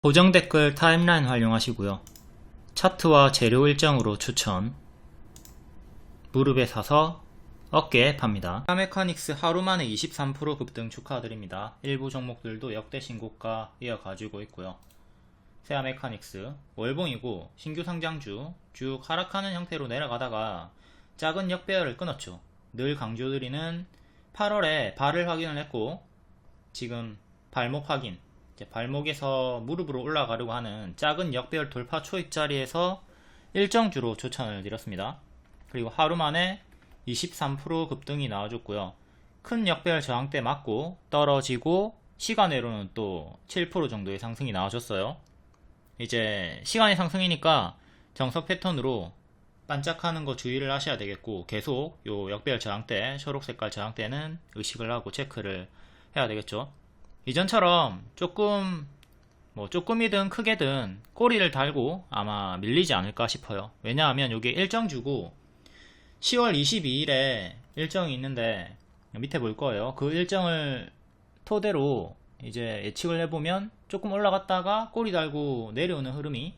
고정 댓글 타임라인 활용하시고요. 차트와 재료 일정으로 추천. 무릎에 사서 어깨에 팝니다. 메카닉스 하루만에 23% 급등 축하드립니다. 일부 종목들도 역대 신고가 이어가지고 있고요. 세아메카닉스 월봉이고 신규 상장주 쭉 하락하는 형태로 내려가다가 작은 역배열을 끊었죠. 늘 강조드리는 8월에 발을 확인을 했고 지금 발목 확인, 발목에서 무릎으로 올라가려고 하는 작은 역배열 돌파 초입 자리에서 일정주로 추천을 드렸습니다. 그리고 하루 만에 23% 급등이 나와줬고요. 큰 역배열 저항대 맞고 떨어지고 시간외로는 또 7% 정도의 상승이 나와줬어요. 이제 시간의 상승이니까 정석 패턴으로 반짝하는 거 주의를 하셔야 되겠고, 계속 요 역배열 저항대, 초록색깔 저항대는 의식을 하고 체크를 해야 되겠죠. 이전처럼 조금이든 크게든 꼬리를 달고 아마 밀리지 않을까 싶어요. 왜냐하면 이게 일정주고 10월 22일에 일정이 있는데 밑에 볼 거예요. 그 일정을 토대로 이제 예측을 해보면 조금 올라갔다가 꼬리 달고 내려오는 흐름이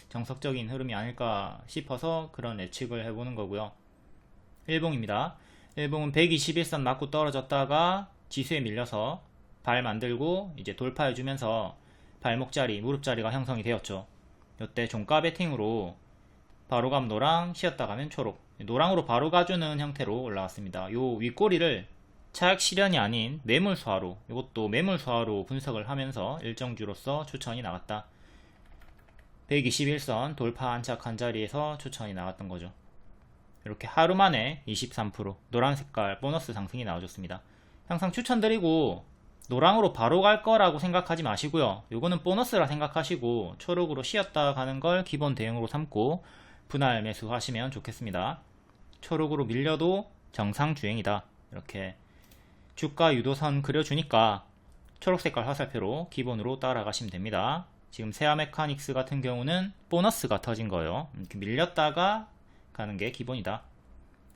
정석적인 흐름이 아닐까 싶어서 그런 예측을 해보는 거고요. 일봉입니다. 일봉은 121선 맞고 떨어졌다가 지수에 밀려서 발 만들고 이제 돌파해주면서 발목 자리, 무릎 자리가 형성이 되었죠. 이때 종가 베팅으로 바로 가면 노랑, 쉬었다 가면 초록, 노랑으로 바로 가주는 형태로 올라왔습니다. 요 윗꼬리를 차익 실현이 아닌 매물 소화로, 이것도 매물 소화로 분석을 하면서 일정주로서 추천이 나갔다. 121선 돌파 안착한 자리에서 추천이 나갔던 거죠. 이렇게 하루 만에 23% 노란 색깔 보너스 상승이 나와줬습니다. 항상 추천드리고 노랑으로 바로 갈 거라고 생각하지 마시고요. 요거는 보너스라 생각하시고 초록으로 쉬었다 가는 걸 기본 대응으로 삼고 분할 매수 하시면 좋겠습니다. 초록으로 밀려도 정상 주행이다. 이렇게 주가 유도선 그려주니까 초록색깔 화살표로 기본으로 따라가시면 됩니다. 지금 세아메카닉스 같은 경우는 보너스가 터진 거예요. 이렇게 밀렸다가 가는 게 기본이다.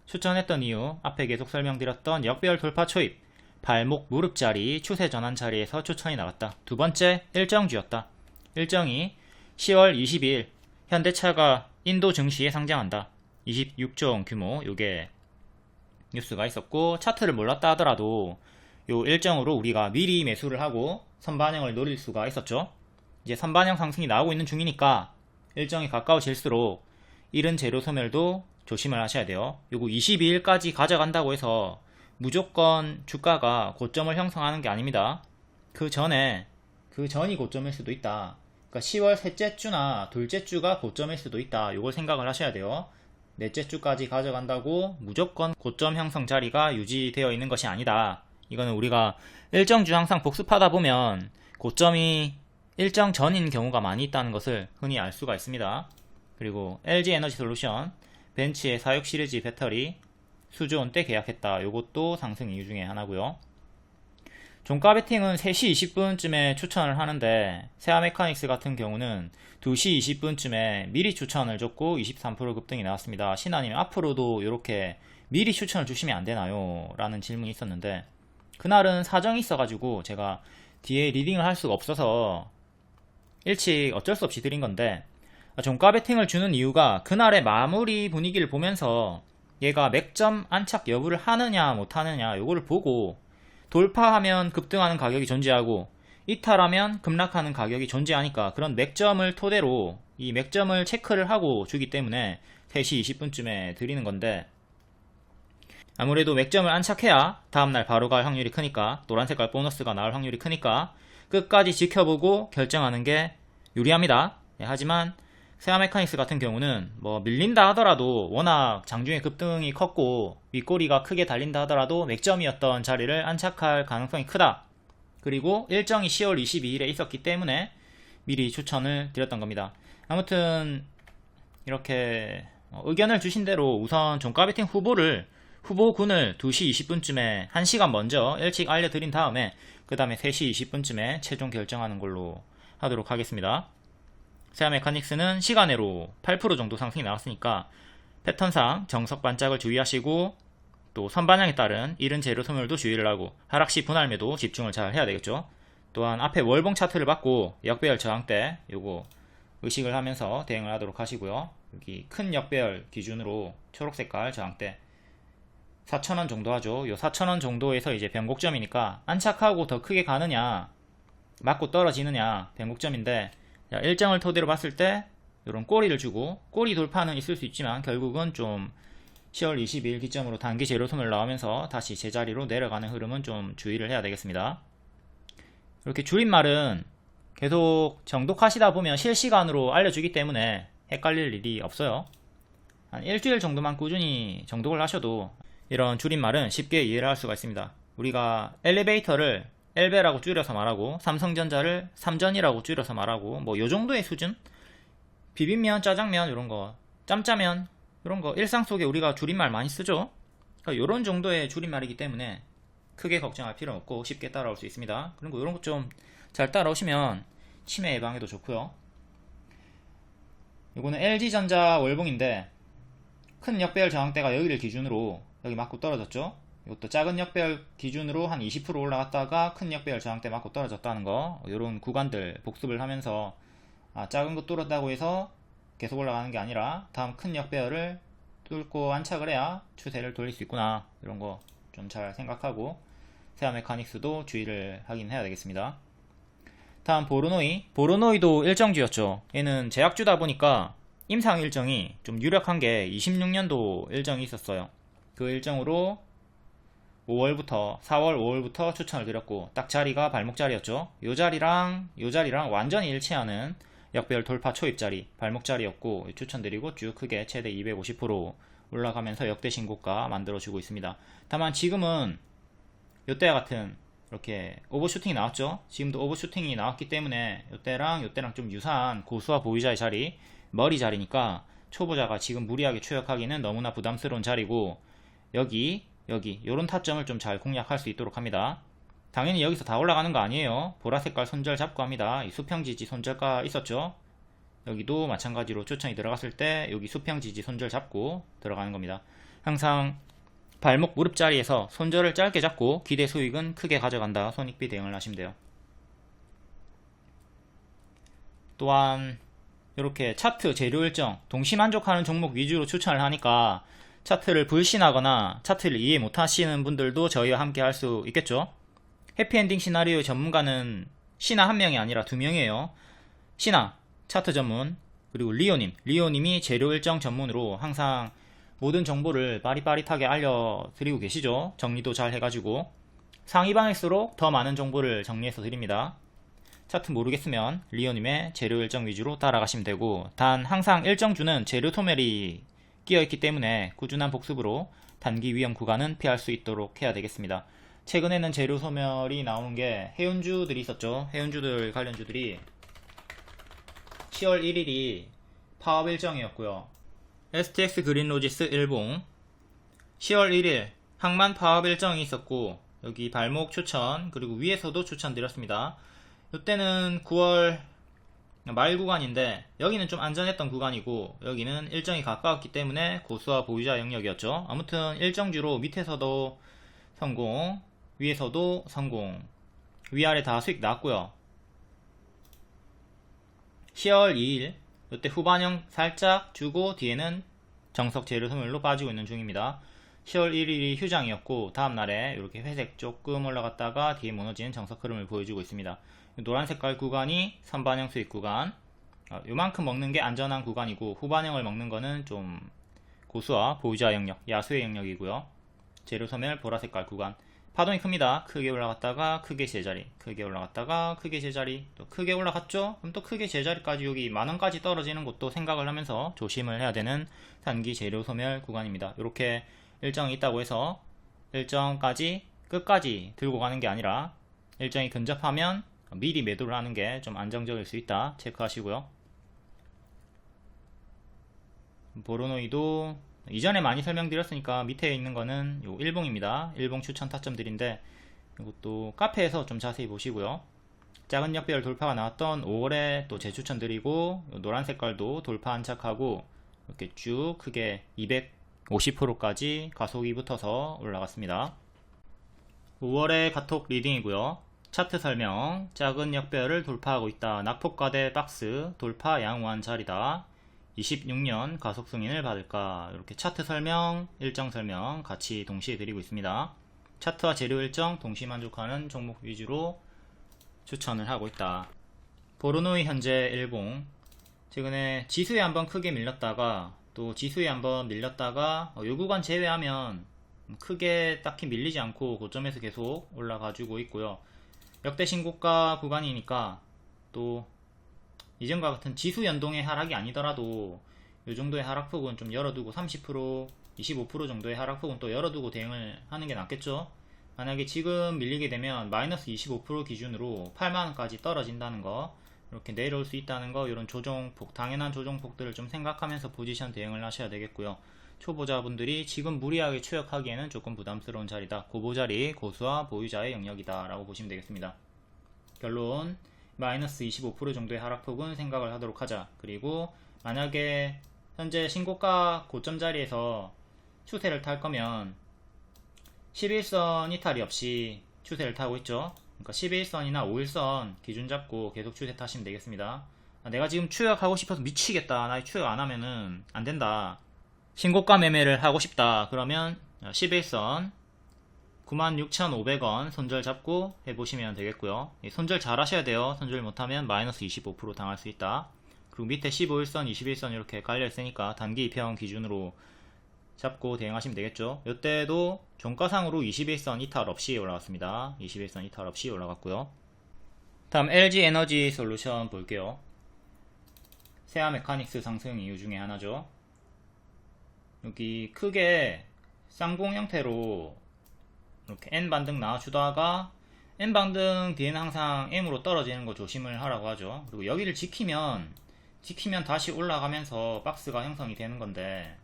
추천했던 이유, 앞에 계속 설명드렸던 역배열 돌파 초입, 발목 무릎 자리, 추세 전환 자리에서 추천이 나갔다. 두 번째, 일정주였다. 일정이 10월 22일 현대차가 인도 증시에 상장한다. 26조 원 규모, 요게 뉴스가 있었고, 차트를 몰랐다 하더라도 요 일정으로 우리가 미리 매수를 하고 선반영을 노릴 수가 있었죠. 이제 선반영 상승이 나오고 있는 중이니까 일정이 가까워질수록 이른 재료 소멸도 조심을 하셔야 돼요. 요거 22일까지 가져간다고 해서 무조건 주가가 고점을 형성하는 게 아닙니다. 그 전이 고점일 수도 있다. 그러니까 10월 셋째 주나 둘째 주가 고점일 수도 있다. 요걸 생각을 하셔야 돼요. 넷째 주까지 가져간다고 무조건 고점 형성 자리가 유지되어 있는 것이 아니다. 이거는 우리가 일정주 항상 복습하다 보면 고점이 일정 전인 경우가 많이 있다는 것을 흔히 알 수가 있습니다. 그리고 LG에너지솔루션, 벤츠의 46 시리즈 배터리 수조원대 계약했다. 요것도 상승 이유 중에 하나고요. 종가 베팅은 3시 20분쯤에 추천을 하는데 세아메카닉스 같은 경우는 2시 20분쯤에 미리 추천을 줬고 23% 급등이 나왔습니다. 신하님, 앞으로도 이렇게 미리 추천을 주시면 안 되나요? 라는 질문이 있었는데 그날은 사정이 있어가지고 제가 뒤에 리딩을 할 수가 없어서 일찍 어쩔 수 없이 드린 건데, 종가 베팅을 주는 이유가 그날의 마무리 분위기를 보면서 얘가 맥점 안착 여부를 하느냐 못하느냐 요거를 보고 돌파하면 급등하는 가격이 존재하고 이탈하면 급락하는 가격이 존재하니까 그런 맥점을 토대로 이 맥점을 체크를 하고 주기 때문에 3시 20분쯤에 드리는 건데, 아무래도 맥점을 안착해야 다음날 바로 갈 확률이 크니까, 노란색깔 보너스가 나올 확률이 크니까 끝까지 지켜보고 결정하는 게 유리합니다. 하지만 세아메카닉스 같은 경우는 밀린다 하더라도 워낙 장중에 급등이 컸고 윗꼬리가 크게 달린다 하더라도 맥점이었던 자리를 안착할 가능성이 크다. 그리고 일정이 10월 22일에 있었기 때문에 미리 추천을 드렸던 겁니다. 아무튼 이렇게 의견을 주신 대로 우선 종가 베팅 후보군을 2시 20분쯤에 1시간 먼저 일찍 알려드린 다음에 그 다음에 3시 20분쯤에 최종 결정하는 걸로 하도록 하겠습니다. 세아메카닉스는 시간외로 8% 정도 상승이 나왔으니까 패턴상 정석 반짝을 주의하시고 또 선반영에 따른 이른 재료 소멸도 주의를 하고 하락시 분할매도 집중을 잘 해야 되겠죠. 또한 앞에 월봉 차트를 받고 역배열 저항대 요거 의식을 하면서 대응을 하도록 하시고요. 여기 큰 역배열 기준으로 초록색깔 저항대 4,000원 정도 하죠. 요 4,000원 정도에서 이제 변곡점이니까 안착하고 더 크게 가느냐 맞고 떨어지느냐 변곡점인데, 일정을 토대로 봤을 때 이런 꼬리를 주고, 꼬리 돌파는 있을 수 있지만 결국은 좀 10월 22일 기점으로 단기 제로선을 나오면서 다시 제자리로 내려가는 흐름은 좀 주의를 해야 되겠습니다. 이렇게 줄임말은 계속 정독하시다 보면 실시간으로 알려주기 때문에 헷갈릴 일이 없어요. 한 일주일 정도만 꾸준히 정독을 하셔도 이런 줄임말은 쉽게 이해를 할 수가 있습니다. 우리가 엘리베이터를 엘베라고 줄여서 말하고 삼성전자를 삼전이라고 줄여서 말하고 뭐 요정도의 수준? 비빔면, 짜장면 이런거, 짬짜면 이런거 일상 속에 우리가 줄임말 많이 쓰죠. 그러니까 이런 정도의 줄임말이기 때문에 크게 걱정할 필요 없고 쉽게 따라올 수 있습니다. 그리고 이런 거 좀 잘 따라오시면 치매 예방에도 좋고요. 이거는 LG전자 월봉인데 큰 역배열 저항대가 여기를 기준으로 여기 맞고 떨어졌죠. 이것도 작은 역배열 기준으로 한 20% 올라갔다가 큰 역배열 저항대 맞고 떨어졌다는 거, 이런 구간들 복습을 하면서 작은 거 뚫었다고 해서 계속 올라가는 게 아니라 다음 큰 역배열을 뚫고 안착을 해야 추세를 돌릴 수 있구나, 이런 거 좀 잘 생각하고 세아 메카닉스도 주의를 하긴 해야 되겠습니다. 다음 보르노이도 일정주였죠. 얘는 제약주다 보니까 임상 일정이 좀 유력한 게 26년도 일정이 있었어요. 그 일정으로 4월 5월부터 추천을 드렸고, 딱 자리가 발목 자리였죠. 요 자리랑 완전히 일치하는 역배열 돌파 초입 자리, 발목 자리였고 추천드리고 쭉 크게 최대 250% 올라가면서 역대 신고가 만들어주고 있습니다. 다만 지금은 요때와 같은 이렇게 오버슈팅이 나왔죠. 지금도 오버슈팅이 나왔기 때문에 요때랑 좀 유사한 고수와 보유자의 자리, 머리 자리니까 초보자가 지금 무리하게 추격하기는 너무나 부담스러운 자리고, 여기 요런 타점을 좀 잘 공략할 수 있도록 합니다. 당연히 여기서 다 올라가는 거 아니에요. 보라색깔 손절 잡고 합니다. 이 수평지지 손절가 있었죠. 여기도 마찬가지로 추천이 들어갔을 때 여기 수평지지 손절 잡고 들어가는 겁니다. 항상 발목 무릎 자리에서 손절을 짧게 잡고 기대 수익은 크게 가져간다, 손익비 대응을 하시면 돼요. 또한 이렇게 차트 재료 일정 동시 만족하는 종목 위주로 추천을 하니까 차트를 불신하거나 차트를 이해 못하시는 분들도 저희와 함께 할 수 있겠죠. 해피엔딩 시나리오 전문가는 신하 한 명이 아니라 두 명이에요. 신하 차트 전문, 그리고 리오님이 재료 일정 전문으로 항상 모든 정보를 빠릿빠릿하게 알려드리고 계시죠. 정리도 잘 해가지고 상위방일수록 더 많은 정보를 정리해서 드립니다. 차트 모르겠으면 리오님의 재료 일정 위주로 따라가시면 되고, 단 항상 일정주는 재료 소멸이 끼어있기 때문에 꾸준한 복습으로 단기 위험 구간은 피할 수 있도록 해야 되겠습니다. 최근에는 재료 소멸이 나오는 게 해운주들이 있었죠. 해운주들 관련주들이 10월 1일이 파업 일정이었고요. STX 그린로지스 일봉 10월 1일 항만 파업 일정이 있었고, 여기 발목 추천, 그리고 위에서도 추천드렸습니다. 이때는 9월 말 구간인데 여기는 좀 안전했던 구간이고 여기는 일정이 가까웠기 때문에 고수와 보유자 영역이었죠. 아무튼 일정주로 밑에서도 성공, 위에서도 성공, 위아래 다 수익 나왔고요. 10월 2일 이때 후반형 살짝 주고 뒤에는 정석 재료 소멸로 빠지고 있는 중입니다. 10월 1일이 휴장이었고 다음날에 이렇게 회색 조금 올라갔다가 뒤에 무너지는 정석 흐름을 보여주고 있습니다. 노란 색깔 구간이 선반영 수익 구간, 요만큼 먹는 게 안전한 구간이고 후반형을 먹는 거는 좀 고수와 보유자 영역, 야수의 영역이고요. 재료 소멸 보라색깔 구간, 파동이 큽니다. 크게 올라갔다가 크게 제자리, 크게 올라갔다가 크게 제자리, 또 크게 올라갔죠? 그럼 또 크게 제자리까지 여기 만원까지 떨어지는 것도 생각을 하면서 조심을 해야 되는 단기 재료 소멸 구간입니다. 이렇게 일정이 있다고 해서 일정까지 끝까지 들고 가는 게 아니라 일정이 근접하면 미리 매도를 하는 게 좀 안정적일 수 있다 체크하시고요. 보르노이도 이전에 많이 설명드렸으니까 밑에 있는 거는 요 일봉입니다. 일봉 추천 타점들인데 이것도 카페에서 좀 자세히 보시고요. 작은 역배열 돌파가 나왔던 5월에 또 재추천 드리고, 노란 색깔도 돌파 안착하고 이렇게 쭉 크게 250%까지 가속이 붙어서 올라갔습니다. 5월의 가톡 리딩이고요. 차트 설명. 작은 역배열을 돌파하고 있다. 낙폭과대 박스 돌파 양호한 자리다. 26년 가속 승인을 받을까. 이렇게 차트 설명, 일정 설명 같이 동시에 드리고 있습니다. 차트와 재료 일정 동시 만족하는 종목 위주로 추천을 하고 있다. 보르노이 현재 일봉. 최근에 지수에 한번 크게 밀렸다가 또 지수에 한번 밀렸다가 요 구간 제외하면 크게 딱히 밀리지 않고 고점에서 계속 올라가주고 있고요. 역대 신고가 구간이니까 또 이전과 같은 지수 연동의 하락이 아니더라도 요 정도의 하락폭은 좀 열어두고 30%, 25% 정도의 하락폭은 또 열어두고 대응을 하는 게 낫겠죠. 만약에 지금 밀리게 되면 마이너스 25% 기준으로 8만원까지 떨어진다는 거, 이렇게 내려올 수 있다는 거, 이런 조정폭, 당연한 조정폭들을 좀 생각하면서 포지션 대응을 하셔야 되겠고요. 초보자분들이 지금 무리하게 추격하기에는 조금 부담스러운 자리다. 고보자리, 고수와 보유자의 영역이다 라고 보시면 되겠습니다. 결론, 마이너스 25% 정도의 하락폭은 생각을 하도록 하자. 그리고 만약에 현재 신고가 고점 자리에서 추세를 탈 거면 11선 이탈이 없이 추세를 타고 있죠. 그러니까 11선이나 5일선 기준 잡고 계속 추세 타시면 되겠습니다. 내가 지금 추격하고 싶어서 미치겠다, 나 추격 안 하면은 안 된다, 신고가 매매를 하고 싶다, 그러면 11선 96,500원 손절 잡고 해보시면 되겠고요. 손절 잘 하셔야 돼요. 손절 못하면 마이너스 25% 당할 수 있다. 그리고 밑에 15일선, 21선 이렇게 깔려있으니까 단기 2평 기준으로 잡고 대응하시면 되겠죠. 이때도 종가상으로 21선 이탈 없이 올라갔습니다. 21선 이탈 없이 올라갔고요. 다음 LG 에너지 솔루션 볼게요. 세아 메카닉스 상승 이유 중에 하나죠. 여기 크게 쌍봉 형태로 이렇게 N반등 나와주다가 N반등 뒤에는 항상 M으로 떨어지는 거 조심을 하라고 하죠. 그리고 여기를 지키면 다시 올라가면서 박스가 형성이 되는 건데,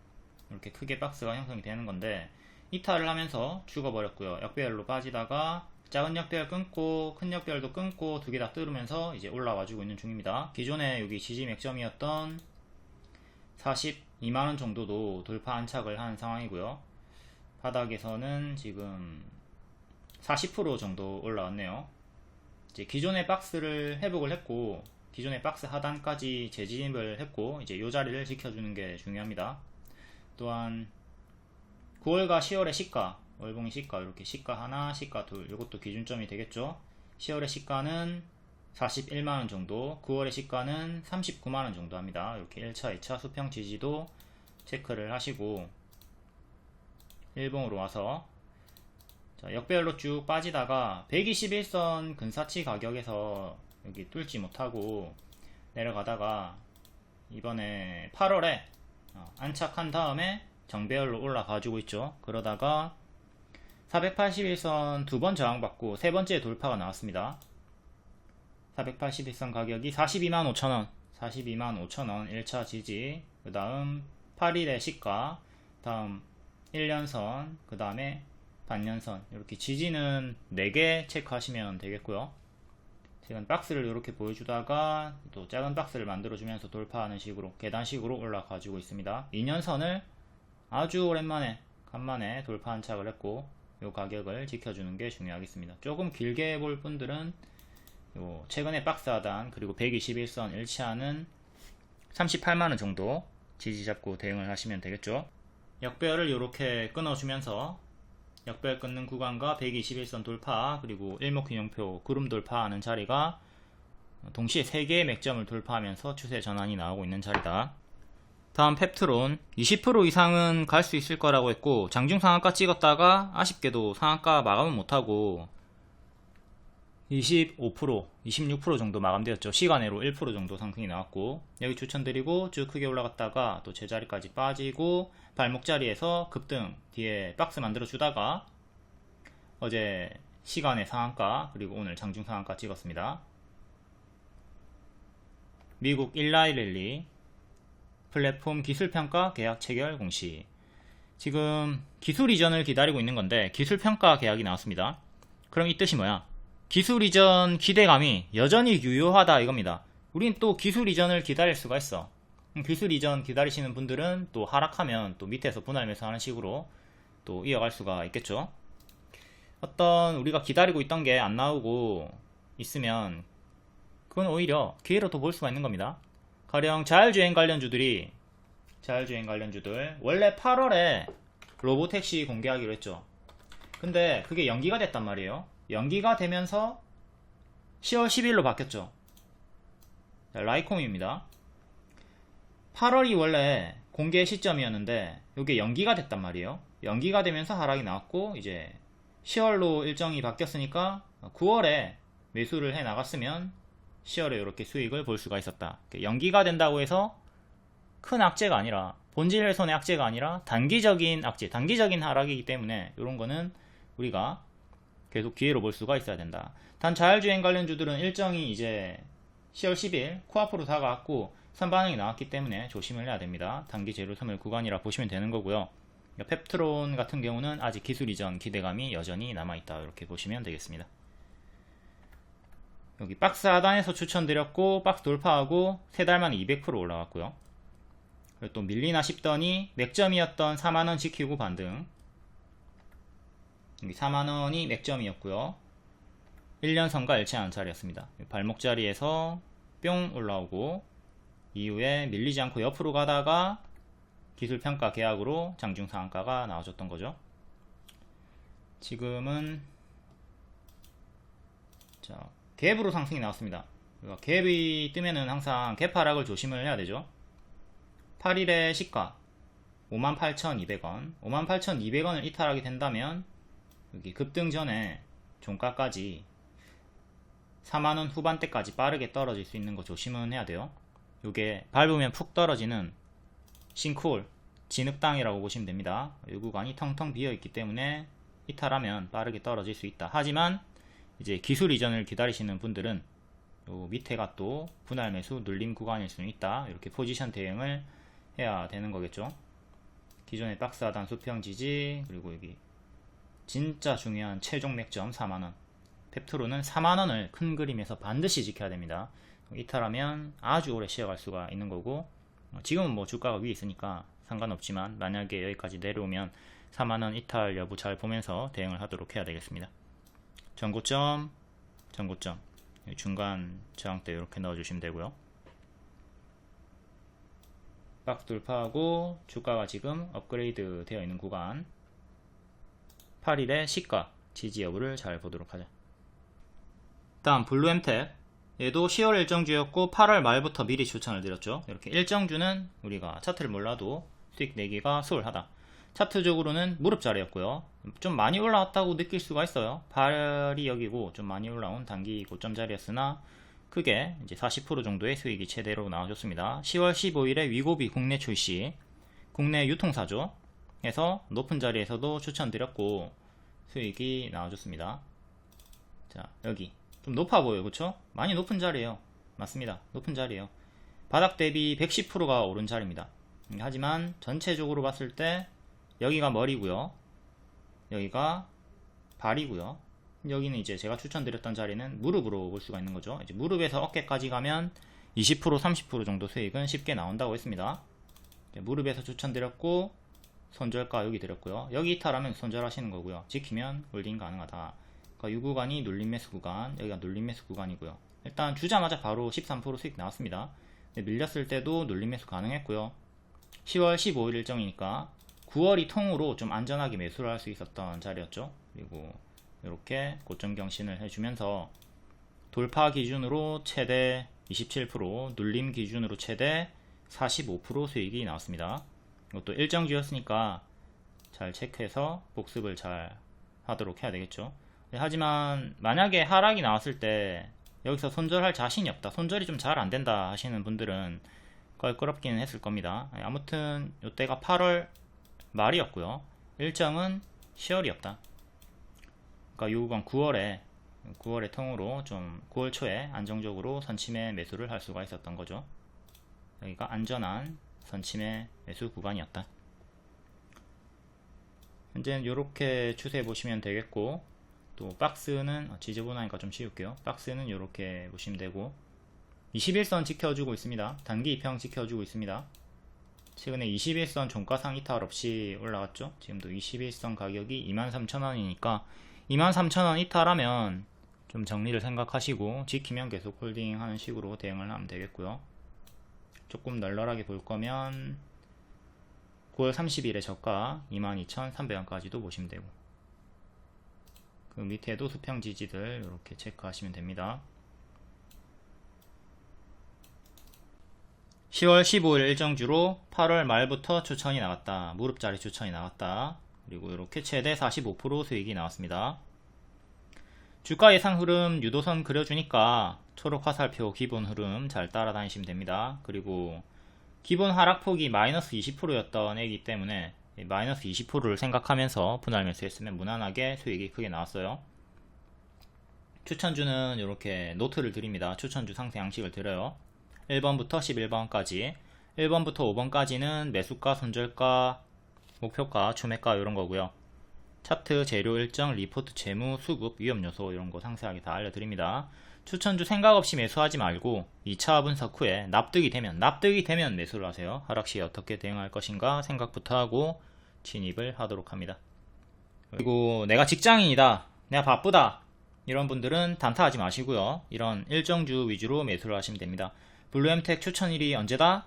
이렇게 크게 박스가 형성이 되는 건데 이탈을 하면서 죽어버렸고요. 역배열로 빠지다가 작은 역배열 끊고 큰 역배열도 끊고 두 개 다 뚫으면서 이제 올라와주고 있는 중입니다. 기존에 여기 지지 맥점이었던 42만원 정도도 돌파 안착을 한 상황이고요. 바닥에서는 지금 40% 정도 올라왔네요. 이제 기존의 박스를 회복을 했고, 기존의 박스 하단까지 재진입을 했고, 이제 이 자리를 지켜주는 게 중요합니다. 또한 9월과 10월의 시가, 월봉이 시가, 이렇게 시가 하나, 시가 둘, 이것도 기준점이 되겠죠. 10월의 시가는 41만원 정도, 9월의 시가는 39만원 정도 합니다. 이렇게 1차, 2차 수평 지지도 체크를 하시고 일봉으로 와서 자, 역배열로 쭉 빠지다가 121선 근사치 가격에서 여기 뚫지 못하고 내려가다가 이번에 8월에 안착한 다음에 정배열로 올라가지고 있죠. 그러다가 481선 두 번 저항받고 세 번째 돌파가 나왔습니다. 481선 가격이 425,000원, 425,000원 1차 지지, 그 다음 8일의 시가, 다음 1년선, 그 다음에 반년선, 이렇게 지지는 4개 체크하시면 되겠고요. 지금 박스를 이렇게 보여주다가 또 작은 박스를 만들어주면서 돌파하는 식으로 계단식으로 올라가지고 있습니다. 2년선을 아주 오랜만에 간만에 돌파 안착을 했고 이 가격을 지켜주는 게 중요하겠습니다. 조금 길게 볼 분들은 요 최근에 박스 하단 그리고 121선 일치하는 38만원 정도 지지 잡고 대응을 하시면 되겠죠. 역배열을 이렇게 끊어주면서 역배열 끊는 구간과 121선 돌파, 그리고 일목균형표 구름 돌파하는 자리가 동시에 3개의 맥점을 돌파하면서 추세 전환이 나오고 있는 자리다. 다음 펩트론 20% 이상은 갈 수 있을 거라고 했고, 장중 상한가 찍었다가 아쉽게도 상한가 마감은 못하고 25%, 26% 정도 마감되었죠. 시간외로 1% 정도 상승이 나왔고, 여기 추천드리고 쭉 크게 올라갔다가 또 제자리까지 빠지고 발목 자리에서 급등, 뒤에 박스 만들어 주다가 어제 시간의 상한가 그리고 오늘 장중 상한가 찍었습니다. 미국 일라이 랠리 플랫폼 기술평가 계약 체결 공시. 지금 기술 이전을 기다리고 있는 건데 기술평가 계약이 나왔습니다. 그럼 이 뜻이 뭐야? 기술 이전 기대감이 여전히 유효하다 이겁니다. 우린 또 기술 이전을 기다릴 수가 있어. 기술 이전 기다리시는 분들은 또 하락하면 또 밑에서 분할 매수하는 식으로 또 이어갈 수가 있겠죠. 어떤 우리가 기다리고 있던 게 안 나오고 있으면 그건 오히려 기회로 또 볼 수가 있는 겁니다. 가령 자율주행 관련주들 원래 8월에 로보택시 공개하기로 했죠. 근데 그게 연기가 됐단 말이에요. 연기가 되면서 10월 10일로 바뀌었죠. 자, 라이콤입니다. 8월이 원래 공개 시점이었는데 이게 연기가 됐단 말이에요. 연기가 되면서 하락이 나왔고 이제 10월로 일정이 바뀌었으니까 9월에 매수를 해 나갔으면 10월에 이렇게 수익을 볼 수가 있었다. 연기가 된다고 해서 큰 악재가 아니라, 본질 훼손의 악재가 아니라 단기적인 악재, 단기적인 하락이기 때문에 이런 거는 우리가 계속 기회로 볼 수가 있어야 된다. 단 자율주행 관련주들은 일정이 이제 10월 10일 코앞으로 다가왔고 선반응이 나왔기 때문에 조심을 해야 됩니다. 단기 재료섬유 구간이라 보시면 되는 거고요. 펩트론 같은 경우는 아직 기술 이전 기대감이 여전히 남아있다, 이렇게 보시면 되겠습니다. 여기 박스 하단에서 추천드렸고 박스 돌파하고 3달 만에 200% 올라갔고요. 그리고 또 밀리나 싶더니 맥점이었던 4만원 지키고 반등. 여기 4만원이 맥점이었고요. 1년선과 일치하는 자리였습니다. 발목 자리에서 뿅 올라오고 이후에 밀리지 않고 옆으로 가다가 기술평가 계약으로 장중 상한가가 나와줬던 거죠. 지금은 자, 갭으로 상승이 나왔습니다. 갭이 뜨면은 항상 갭 하락을 조심을 해야 되죠. 8일의 시가 58,200원, 58,200원을 이탈하게 된다면 여기 급등 전에 종가까지 4만원 후반대까지 빠르게 떨어질 수 있는 거 조심은 해야 돼요. 요게 밟으면 푹 떨어지는 싱크홀, 진흙땅이라고 보시면 됩니다. 이 구간이 텅텅 비어있기 때문에 이탈하면 빠르게 떨어질 수 있다. 하지만 이제 기술 이전을 기다리시는 분들은 요 밑에가 또 분할 매수 눌림 구간일 수는 있다. 이렇게 포지션 대응을 해야 되는 거겠죠. 기존의 박스 하단 수평 지지, 그리고 여기 진짜 중요한 최종 맥점 4만원, 펩트론은 4만원을 큰 그림에서 반드시 지켜야 됩니다. 이탈하면 아주 오래 쉬어갈 수가 있는 거고, 지금은 뭐 주가가 위에 있으니까 상관없지만 만약에 여기까지 내려오면 4만원 이탈 여부 잘 보면서 대응을 하도록 해야 되겠습니다. 전고점 중간 저항대 이렇게 넣어주시면 되고요. 박스 돌파하고 주가가 지금 업그레이드 되어 있는 구간, 8일의 시가 지지 여부를 잘 보도록 하자. 다음 블루엠텍, 얘도 10월 일정주였고 8월 말부터 미리 추천을 드렸죠. 이렇게 일정주는 우리가 차트를 몰라도 수익 내기가 수월하다. 차트적으로는 무릎 자리였고요. 좀 많이 올라왔다고 느낄 수가 있어요. 8이 여기고 좀 많이 올라온 단기 고점 자리였으나 크게 이제 40% 정도의 수익이 최대로 나와줬습니다. 10월 15일에 위고비 국내 출시, 국내 유통사죠. 해서 높은 자리에서도 추천드렸고 수익이 나와줬습니다. 자, 여기 좀 높아 보여요, 그쵸? 많이 높은 자리에요. 맞습니다. 높은 자리에요. 바닥 대비 110%가 오른 자리입니다. 하지만 전체적으로 봤을 때 여기가 머리고요, 여기가 발이고요, 여기는 이제 제가 추천드렸던 자리는 무릎으로 볼 수가 있는 거죠. 이제 무릎에서 어깨까지 가면 20% 30% 정도 수익은 쉽게 나온다고 했습니다. 무릎에서 추천드렸고 손절가 여기 드렸고요. 여기 이탈하면 손절하시는 거고요. 지키면 홀딩 가능하다. 그러니까 이 구간이 눌림 매수 구간, 여기가 눌림 매수 구간이고요. 일단 주자마자 바로 13% 수익 나왔습니다. 밀렸을 때도 눌림 매수 가능했고요. 10월 15일 일정이니까 9월이 통으로 좀 안전하게 매수를 할 수 있었던 자리였죠. 그리고 이렇게 고점 경신을 해주면서 돌파 기준으로 최대 27%, 눌림 기준으로 최대 45% 수익이 나왔습니다. 이것도 일정주였으니까 잘 체크해서 복습을 잘 하도록 해야 되겠죠. 하지만 만약에 하락이 나왔을 때 여기서 손절할 자신이 없다, 손절이 좀 잘 안된다 하시는 분들은 껄끄럽기는 했을 겁니다. 아무튼 이때가 8월 말이었고요. 일정은 10월이었다. 그러니까 이 구간 9월의 통으로 좀 9월 초에 안정적으로 선침해 매수를 할 수가 있었던 거죠. 여기가 안전한 선침해 매수 구간이었다. 현재는 이렇게 추세 보시면 되겠고, 또 박스는 지저분하니까 좀 치울게요. 박스는 이렇게 보시면 되고, 21선 지켜주고 있습니다. 단기 이평 지켜주고 있습니다. 최근에 21선 종가상 이탈 없이 올라갔죠. 지금도 21선 가격이 23,000원이니까 23,000원 이탈하면 좀 정리를 생각하시고 지키면 계속 홀딩 하는 식으로 대응을 하면 되겠고요. 조금 널널하게 볼 거면 9월 30일에 저가 22,300원까지도 보시면 되고, 그 밑에도 수평 지지들 이렇게 체크하시면 됩니다. 10월 15일 일정주로 8월 말부터 추천이 나왔다. 무릎자리 추천이 나왔다. 그리고 이렇게 최대 45% 수익이 나왔습니다. 주가 예상 흐름 유도선 그려주니까 초록 화살표 기본 흐름 잘 따라다니시면 됩니다. 그리고 기본 하락폭이 마이너스 20%였던 애기 때문에 마이너스 20%를 생각하면서 분할 매수했으면 무난하게 수익이 크게 나왔어요. 추천주는 이렇게 노트를 드립니다. 추천주 상세 양식을 드려요. 1번부터 11번까지, 1번부터 5번까지는 매수가, 손절가, 목표가, 추매가 이런 거고요. 차트, 재료 일정, 리포트, 재무, 수급, 위험 요소 이런 거 상세하게 다 알려드립니다. 추천주 생각 없이 매수하지 말고 2차 분석 후에 납득이 되면 매수를 하세요. 하락 시에 어떻게 대응할 것인가 생각부터 하고 진입을 하도록 합니다. 그리고 내가 직장인이다, 내가 바쁘다, 이런 분들은 단타하지 마시고요. 이런 일정주 위주로 매수를 하시면 됩니다. 블루엠텍 추천일이 언제다?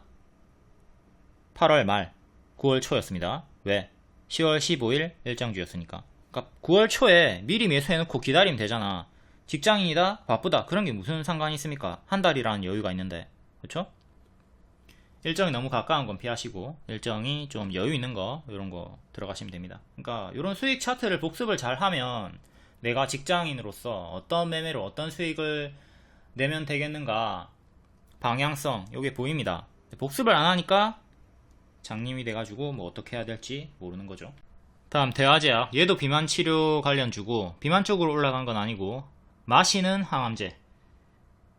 8월 말 9월 초였습니다. 왜? 10월 15일 일정주였으니까. 그러니까 9월 초에 미리 매수해놓고 기다리면 되잖아. 직장인이다? 바쁘다? 그런 게 무슨 상관이 있습니까? 한 달이라는 여유가 있는데. 그쵸? 일정이 너무 가까운 건 피하시고 일정이 좀 여유 있는 거 이런 거 들어가시면 됩니다. 그러니까 이런 수익 차트를 복습을 잘 하면 내가 직장인으로서 어떤 매매로 어떤 수익을 내면 되겠는가 방향성 요게 보입니다. 복습을 안 하니까 장님이 돼가지고 뭐 어떻게 해야 될지 모르는 거죠. 다음 대화제약, 얘도 비만 치료 관련주고 비만 쪽으로 올라간 건 아니고 마시는 항암제,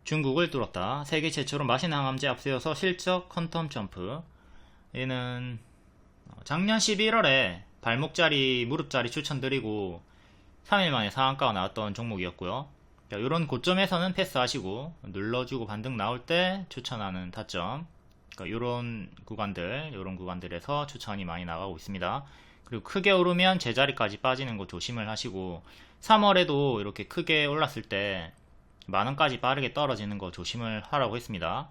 중국을 뚫었다. 세계 최초로 마시는 항암제 앞세워서 실적 퀀텀 점프. 얘는 작년 11월에 발목자리 무릎자리 추천드리고 3일 만에 상한가가 나왔던 종목이었고요. 이런 고점에서는 패스하시고 눌러주고 반등 나올 때 추천하는 타점. 그러니까 이런 구간들에서 추천이 많이 나가고 있습니다. 그리고 크게 오르면 제자리까지 빠지는 거 조심을 하시고 3월에도 이렇게 크게 올랐을 때 만원까지 빠르게 떨어지는 거 조심을 하라고 했습니다.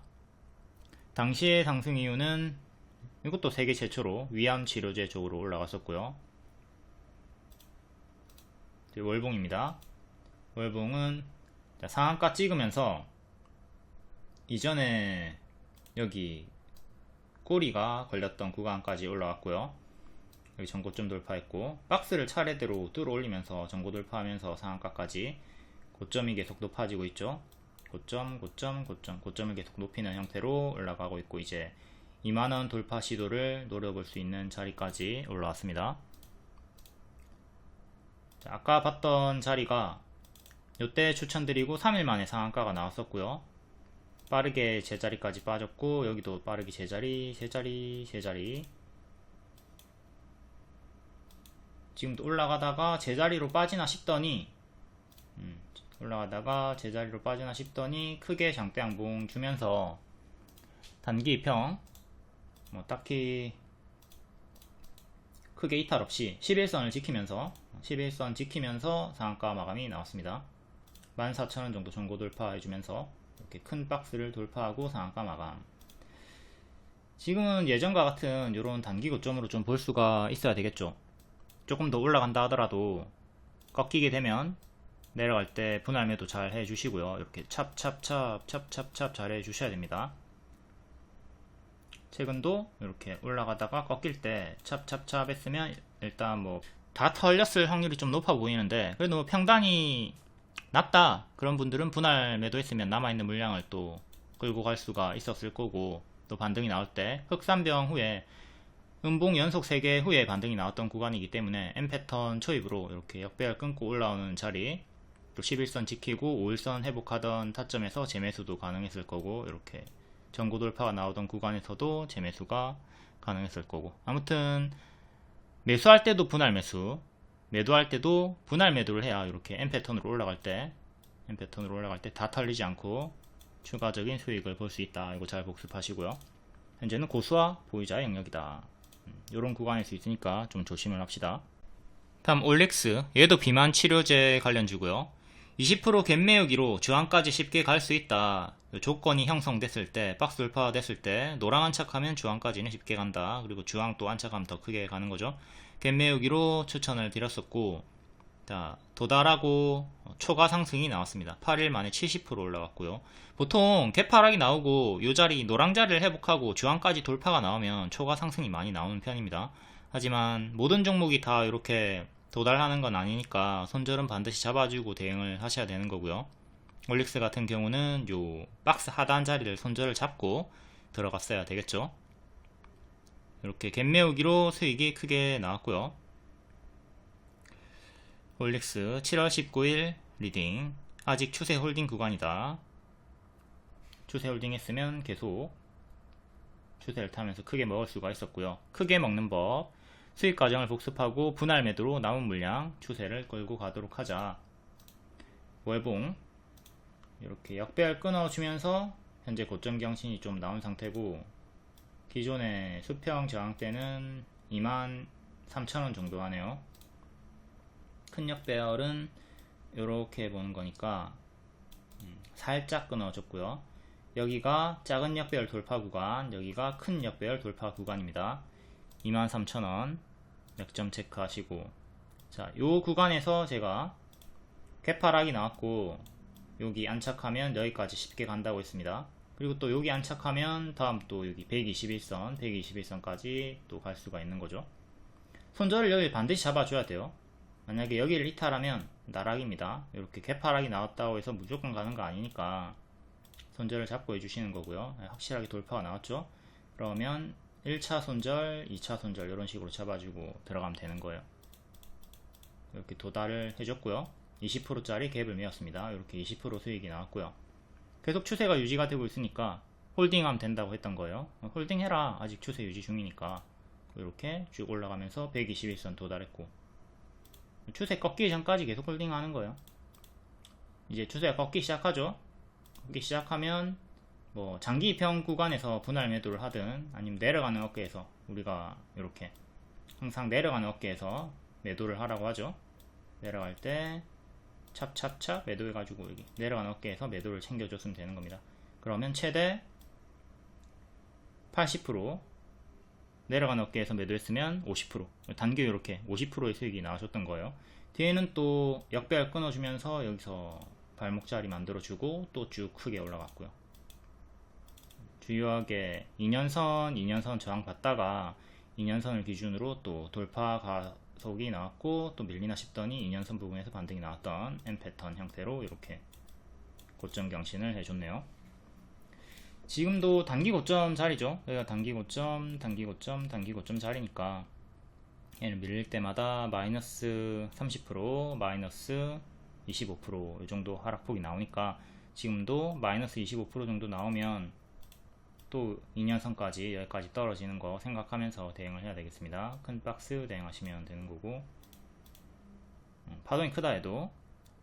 당시의 상승 이유는 이것도 세계 최초로 위암 치료제 쪽으로 올라갔었고요. 월봉입니다. 월봉은 상한가 찍으면서 이전에 여기 꼬리가 걸렸던 구간까지 올라왔고요. 여기 전고점 돌파했고 박스를 차례대로 뚫어 올리면서 전고 돌파하면서 상한가까지 고점이 계속 높아지고 있죠. 고점을 계속 높이는 형태로 올라가고 있고 이제 2만원 돌파 시도를 노려볼 수 있는 자리까지 올라왔습니다. 자, 아까 봤던 자리가 이때 추천드리고 3일 만에 상한가가 나왔었고요. 빠르게 제자리까지 빠졌고 여기도 빠르게 제자리 지금도 올라가다가 제자리로 빠지나 싶더니 크게 장대 양봉 주면서 단기 입형 뭐 딱히 크게 이탈 없이 11선 지키면서 상한가 마감이 나왔습니다. 14,000원 정도 전고 돌파해주면서 이렇게 큰 박스를 돌파하고 상한가 마감. 지금은 예전과 같은 이런 단기 고점으로 좀 볼 수가 있어야 되겠죠. 조금 더 올라간다 하더라도 꺾이게 되면 내려갈 때 분할 매도 잘 해주시고요. 이렇게 찹찹 잘 해주셔야 됩니다. 최근도 이렇게 올라가다가 꺾일 때 찹찹 했으면 일단 뭐 다 털렸을 확률이 좀 높아 보이는데 그래도 뭐 평단이 낮다 그런 분들은 분할 매도했으면 남아있는 물량을 또 끌고 갈 수가 있었을 거고, 또 반등이 나올 때 흑산병 후에 음봉 연속 3개 후에 반등이 나왔던 구간이기 때문에 M패턴 초입으로 이렇게 역배열 끊고 올라오는 자리, 또 11선 지키고 5일선 회복하던 타점에서 재매수도 가능했을 거고, 이렇게 전고 돌파가 나오던 구간에서도 재매수가 가능했을 거고, 아무튼 매수할 때도 분할 매수, 매도할 때도 분할 매도를 해야 이렇게 M패턴으로 올라갈 때 다 털리지 않고 추가적인 수익을 볼 수 있다. 이거 잘 복습하시고요. 현재는 고수와 보유자의 영역이다. 이런 구간일 수 있으니까 좀 조심을 합시다. 다음 올릭스, 얘도 비만 치료제 관련주고요. 20% 갭 메우기로 주황까지 쉽게 갈 수 있다. 조건이 형성됐을 때, 박스 돌파됐을 때 노랑 안착하면 주황까지는 쉽게 간다. 그리고 주황 또 안착하면 더 크게 가는 거죠. 갭 메우기로 추천을 드렸었고, 자, 도달하고 초과 상승이 나왔습니다. 8일 만에 70% 올라갔고요. 보통 개파락이 나오고 요 자리 노랑 자리를 회복하고 주황까지 돌파가 나오면 초과 상승이 많이 나오는 편입니다. 하지만 모든 종목이 다 이렇게 도달하는 건 아니니까 손절은 반드시 잡아주고 대응을 하셔야 되는 거고요. 올릭스 같은 경우는 요 박스 하단 자리를 손절을 잡고 들어갔어야 되겠죠. 이렇게 갭 메우기로 수익이 크게 나왔고요. 올릭스 7월 19일 리딩, 아직 추세 홀딩 구간이다. 추세 홀딩 했으면 계속 추세를 타면서 크게 먹을 수가 있었고요. 크게 먹는 법, 수익 과정을 복습하고 분할 매도로 남은 물량 추세를 끌고 가도록 하자. 월봉 이렇게 역배열 끊어주면서 현재 고점 경신이 좀 나온 상태고, 기존의 수평 저항대는 23,000원 정도 하네요. 큰 역배열은 이렇게 보는 거니까 살짝 끊어줬고요. 여기가 작은 역배열 돌파 구간, 여기가 큰 역배열 돌파 구간입니다. 23,000원 맥점 체크하시고, 자, 요 구간에서 제가 개파락이 나왔고 여기 안착하면 여기까지 쉽게 간다고 했습니다. 그리고 또 여기 안착하면 다음 또 여기 121선까지 또 갈 수가 있는 거죠. 손절을 여기 반드시 잡아줘야 돼요. 만약에 여기를 이탈하면 나락입니다. 이렇게 개파락이 나왔다고 해서 무조건 가는 거 아니니까 손절을 잡고 해주시는 거고요. 확실하게 돌파가 나왔죠. 그러면 1차 손절, 2차 손절 이런 식으로 잡아주고 들어가면 되는 거예요. 이렇게 도달을 해줬고요. 20%짜리 갭을 메웠습니다. 이렇게 20% 수익이 나왔고요. 계속 추세가 유지가 되고 있으니까 홀딩하면 된다고 했던 거예요. 홀딩해라. 아직 추세 유지 중이니까. 이렇게 쭉 올라가면서 121선 도달했고, 추세 꺾이기 전까지 계속 홀딩하는 거예요. 이제 추세가 꺾기 시작하죠. 꺾기 시작하면 뭐 장기 입형 구간에서 분할 매도를 하든 아니면 내려가는 어깨에서, 우리가 이렇게 항상 내려가는 어깨에서 매도를 하라고 하죠. 내려갈 때 찹찹찹 매도해가지고 여기 내려가는 어깨에서 매도를 챙겨줬으면 되는 겁니다. 그러면 최대 80%, 내려가는 어깨에서 매도했으면 50%, 단기 이렇게 50%의 수익이 나와줬던 거예요. 뒤에는 또 역배열 끊어주면서 여기서 발목 자리 만들어주고 또 쭉 크게 올라갔고요. 주요하게 2년선 저항 받다가 2년선을 기준으로 또 돌파 가속이 나왔고, 또 밀리나 싶더니 2년선 부분에서 반등이 나왔던 M 패턴 형태로 이렇게 고점 경신을 해줬네요. 지금도 단기 고점 자리죠. 여기가 단기 고점 자리니까 얘는 밀릴 때마다 마이너스 30%, 마이너스 25% 이 정도 하락폭이 나오니까, 지금도 마이너스 25% 정도 나오면 또 2년선까지 여기까지 떨어지는 거 생각하면서 대응을 해야 되겠습니다. 큰 박스 대응하시면 되는 거고, 파동이 크다 해도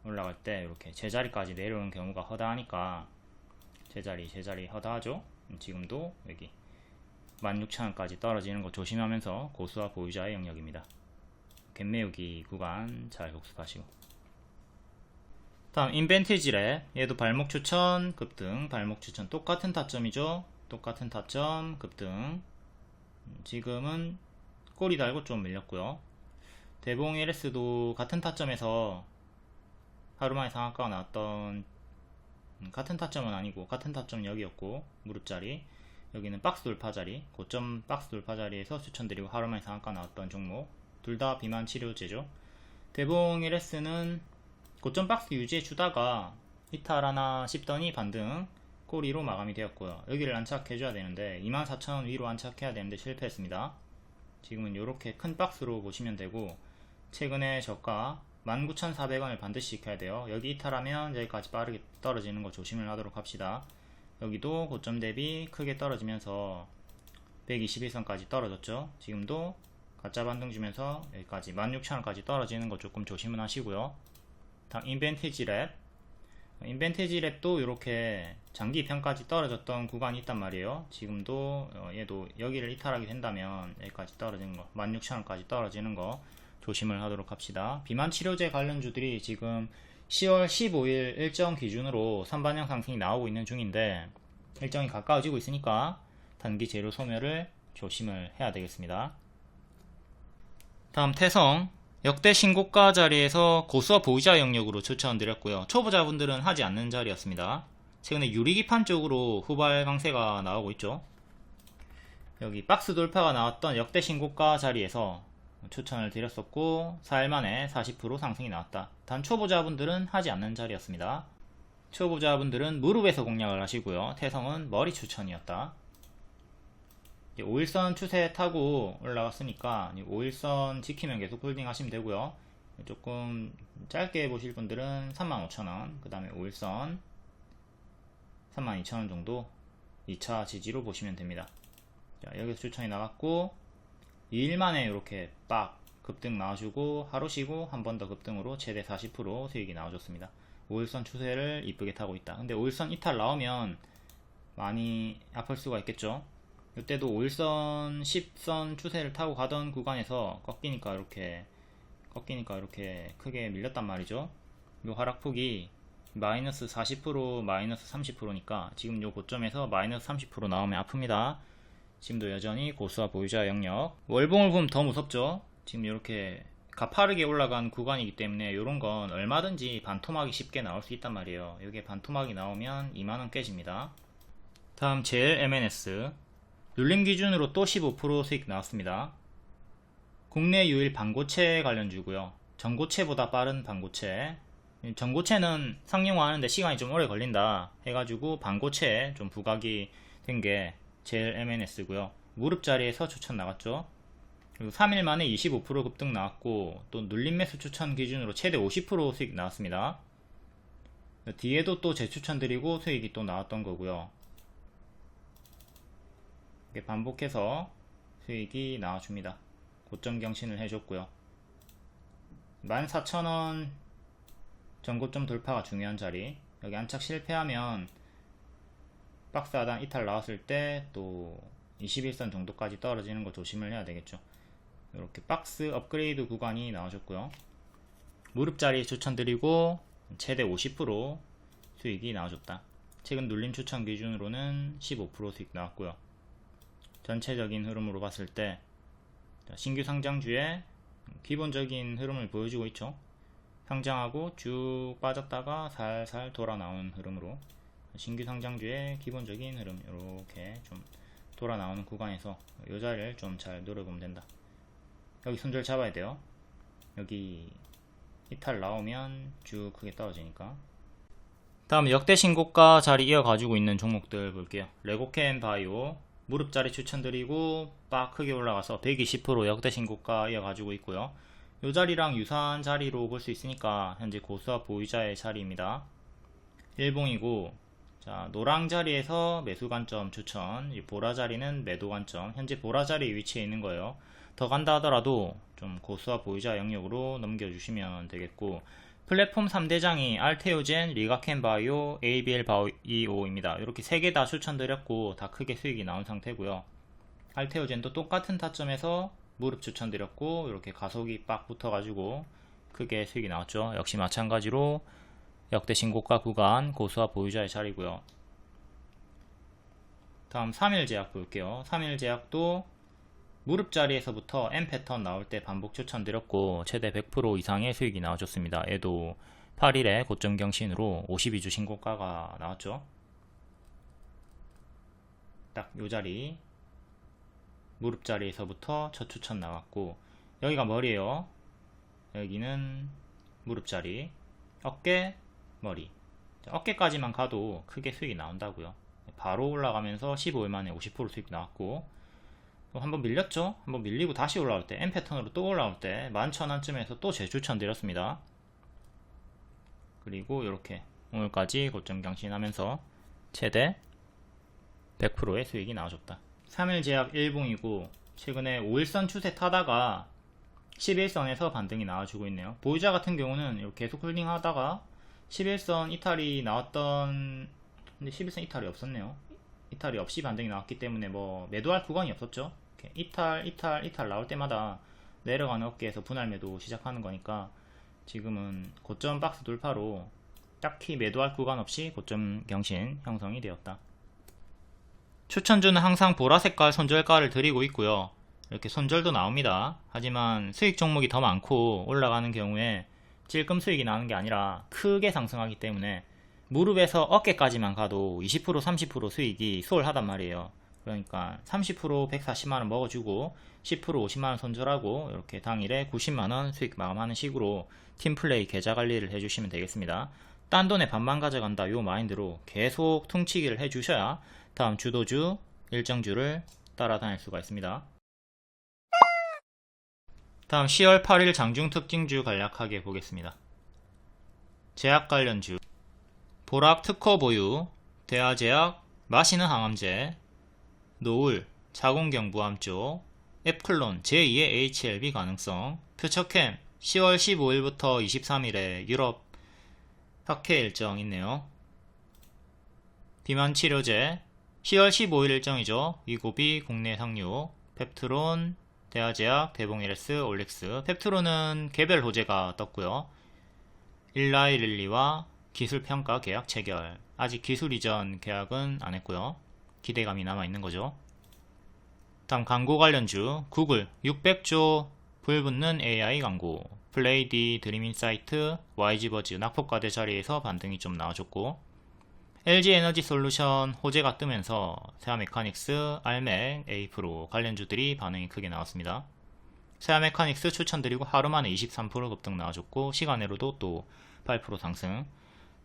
올라갈 때 이렇게 제자리까지 내려오는 경우가 허다하니까, 제자리 허다하죠. 지금도 여기 16,000원까지 떨어지는 거 조심하면서 고수와 보유자의 영역입니다. 갭 메우기 구간 잘 복습하시고, 다음 인벤티지랩, 얘도 발목 추천 급등, 발목 추천 똑같은 타점이죠. 똑같은 타점 급등. 지금은 꼬리 달고 좀 밀렸고요. 대봉 LS도 같은 타점에서 하루만에 상한가가 나왔던, 같은 타점은 아니고 같은 타점 여기였고, 무릎자리, 여기는 박스 돌파 자리, 고점 박스 돌파 자리에서 추천드리고 하루만에 상한가 나왔던 종목, 둘 다 비만 치료제죠. 대봉 LS는 고점 박스 유지해 주다가 이탈하나 싶더니 반등, 꼬리로 마감이 되었고요. 여기를 안착해 줘야 되는데 24,000원 위로 안착해야 되는데 실패했습니다. 지금은 이렇게 큰 박스로 보시면 되고, 최근에 저가 19,400원을 반드시 지켜야 돼요. 여기 이탈하면 여기까지 빠르게 떨어지는 거 조심을 하도록 합시다. 여기도 고점 대비 크게 떨어지면서 121선까지 떨어졌죠. 지금도 가짜 반등 주면서 여기까지 16,000원까지 떨어지는 거 조금 조심은 하시고요. 다음 인벤티지 랩, 인벤티지 랩도 이렇게 장기 입형까지 떨어졌던 구간이 있단 말이에요. 지금도 얘도 여기를 이탈하게 된다면 여기까지 떨어지는 거, 16,000원까지 떨어지는 거 조심을 하도록 합시다. 비만 치료제 관련주들이 지금 10월 15일 일정 기준으로 선반영 상승이 나오고 있는 중인데 일정이 가까워지고 있으니까 단기 재료 소멸을 조심을 해야 되겠습니다. 다음 태성 역대 신고가 자리에서 고수와 보유자 영역으로 추천드렸고요. 초보자분들은 하지 않는 자리였습니다. 최근에 유리기판 쪽으로 후발 강세가 나오고 있죠. 여기 박스 돌파가 나왔던 역대 신고가 자리에서 추천을 드렸었고 4일 만에 40% 상승이 나왔다. 단 초보자분들은 하지 않는 자리였습니다. 초보자분들은 무릎에서 공략을 하시고요. 태성은 머리 추천이었다. 5일선 추세 타고 올라갔으니까 5일선 지키면 계속 홀딩 하시면 되고요. 조금 짧게 보실 분들은 35,000원, 그 다음에 5일선 32,000원 정도 2차 지지로 보시면 됩니다. 자, 여기서 추천이 나갔고 2일 만에 이렇게 빡 급등 나와주고 하루 쉬고 한 번 더 급등으로 최대 40% 수익이 나와줬습니다. 5일선 추세를 이쁘게 타고 있다. 근데 5일선 이탈 나오면 많이 아플 수가 있겠죠. 이때도 5일선 10선 추세를 타고 가던 구간에서 꺾이니까 이렇게 크게 밀렸단 말이죠. 이 하락폭이 마이너스 40% 마이너스 30%니까 지금 요 고점에서 마이너스 30% 나오면 아픕니다. 지금도 여전히 고수와 보유자 영역. 월봉을 보면 더 무섭죠. 지금 이렇게 가파르게 올라간 구간이기 때문에 이런 건 얼마든지 반토막이 쉽게 나올 수 있단 말이에요. 이게 반토막이 나오면 2만원 깨집니다. 다음 제일 MNS 눌림 기준으로 또 15% 수익 나왔습니다. 국내 유일 반고체 관련주고요. 전고체보다 빠른 반고체. 전고체는 상용화하는데 시간이 좀 오래 걸린다 해가지고 반고체에 좀 부각이 된 게 제일 MNS고요. 무릎 자리에서 추천 나갔죠. 그리고 3일 만에 25% 급등 나왔고 또 눌림 매수 추천 기준으로 최대 50% 수익 나왔습니다. 뒤에도 또 재추천드리고 수익이 또 나왔던 거고요. 이렇게 반복해서 수익이 나와줍니다. 고점 경신을 해줬고요. 14,000원 전고점 돌파가 중요한 자리. 여기 안착 실패하면 박스 하단 이탈 나왔을 때 또 21선 정도까지 떨어지는 거 조심을 해야 되겠죠. 이렇게 박스 업그레이드 구간이 나와줬고요. 무릎 자리 추천드리고 최대 50% 수익이 나와줬다. 최근 눌림 추천 기준으로는 15% 수익 나왔고요. 전체적인 흐름으로 봤을 때 신규 상장주의 기본적인 흐름을 보여주고 있죠. 상장하고 쭉 빠졌다가 살살 돌아 나오는 흐름으로 신규 상장주의 기본적인 흐름 이렇게 좀 돌아 나오는 구간에서 이 자리를 좀 잘 노려보면 된다. 여기 손절 잡아야 돼요. 여기 이탈 나오면 쭉 크게 떨어지니까. 다음 역대 신고가 자리 이어가지고 있는 종목들 볼게요. 레고캔 바이오 무릎 자리 추천드리고 빡 크게 올라가서 120% 역대 신고가 이어가지고 있고요. 이 자리랑 유사한 자리로 볼 수 있으니까 현재 고수와 보유자의 자리입니다. 일봉이고 자 노랑 자리에서 매수 관점 추천, 이 보라 자리는 매도 관점. 현재 보라 자리에 위치해 있는 거예요. 더 간다 하더라도 좀 고수와 보유자 영역으로 넘겨주시면 되겠고, 플랫폼 3대장이 알테오젠, 리가켄 바이오, ABL 바이오입니다. 이렇게 3개 다 추천드렸고 다 크게 수익이 나온 상태고요. 알테오젠도 똑같은 타점에서 무릎 추천드렸고 이렇게 가속이 빡 붙어가지고 크게 수익이 나왔죠. 역시 마찬가지로 역대 신고가 구간 고수와 보유자의 자리고요. 다음 3일제약 볼게요. 3일제약도 무릎 자리에서부터 M 패턴 나올 때 반복 추천드렸고 최대 100% 이상의 수익이 나와줬습니다. 얘도 8일에 고점 경신으로 52주 신고가가 나왔죠. 딱 요 자리 무릎 자리에서부터 첫 추천 나왔고, 여기가 머리예요. 여기는 무릎 자리, 어깨, 머리. 어깨까지만 가도 크게 수익이 나온다고요. 바로 올라가면서 15일 만에 50% 수익 나왔고, 또 한번 밀렸죠. 한번 밀리고 다시 올라올 때 M 패턴으로 또 올라올 때 11,000원쯤에서 또 재추천 드렸습니다. 그리고 이렇게 오늘까지 고점 경신하면서 최대 100%의 수익이 나와줬다. 3일제약 일봉이고 최근에 5일선 추세 타다가 11선에서 반등이 나와주고 있네요. 보유자 같은 경우는 이렇게 계속 홀딩 하다가 11선 이탈이 나왔던, 근데 11선 이탈이 없었네요. 이탈이 없이 반등이 나왔기 때문에 뭐 매도할 구간이 없었죠. 이렇게 이탈 나올 때마다 내려가는 어깨에서 분할 매도 시작하는 거니까 지금은 고점 박스 돌파로 딱히 매도할 구간 없이 고점 경신 형성이 되었다. 추천주는 항상 보라색깔 손절가를 드리고 있고요. 이렇게 손절도 나옵니다. 하지만 수익 종목이 더 많고 올라가는 경우에 찔끔 수익이 나는 게 아니라 크게 상승하기 때문에 무릎에서 어깨까지만 가도 20% 30% 수익이 수월하단 말이에요. 그러니까 30% 140만원 먹어주고 10% 50만원 손절하고 이렇게 당일에 90만원 수익 마감하는 식으로 팀플레이 계좌 관리를 해주시면 되겠습니다. 딴 돈에 반만 가져간다 요 마인드로 계속 퉁치기를 해주셔야 다음 주도주, 일정주를 따라다닐 수가 있습니다. 다음 10월 8일 장중 특징주 간략하게 보겠습니다. 제약 관련주 보락 특허 보유, 대하제약, 마시는 항암제, 노을, 자궁경부암 쪽, 앱클론 제2의 HLB 가능성, 표척캠 10월 15일부터 23일에 유럽 학회 일정 있네요. 비만 치료제 10월 15일 일정이죠. 위고비 국내 상류, 펩트론, 대하제약, 대봉LS, 올릭스. 펩트론은 개별 호재가 떴고요. 일라이릴리와 기술평가 계약 체결. 아직 기술 이전 계약은 안 했고요. 기대감이 남아있는 거죠. 다음 광고 관련주 구글 600조 불붙는 AI 광고, 플레이디, 드림인사이트, YG버즈 낙폭과대 자리에서 반등이 좀 나와줬고, LG에너지솔루션 호재가 뜨면서 세아메카닉스, 알맥, 에이프로 관련주들이 반응이 크게 나왔습니다. 세아메카닉스 추천드리고 하루만에 23% 급등 나와줬고 시간으로도 또 8% 상승.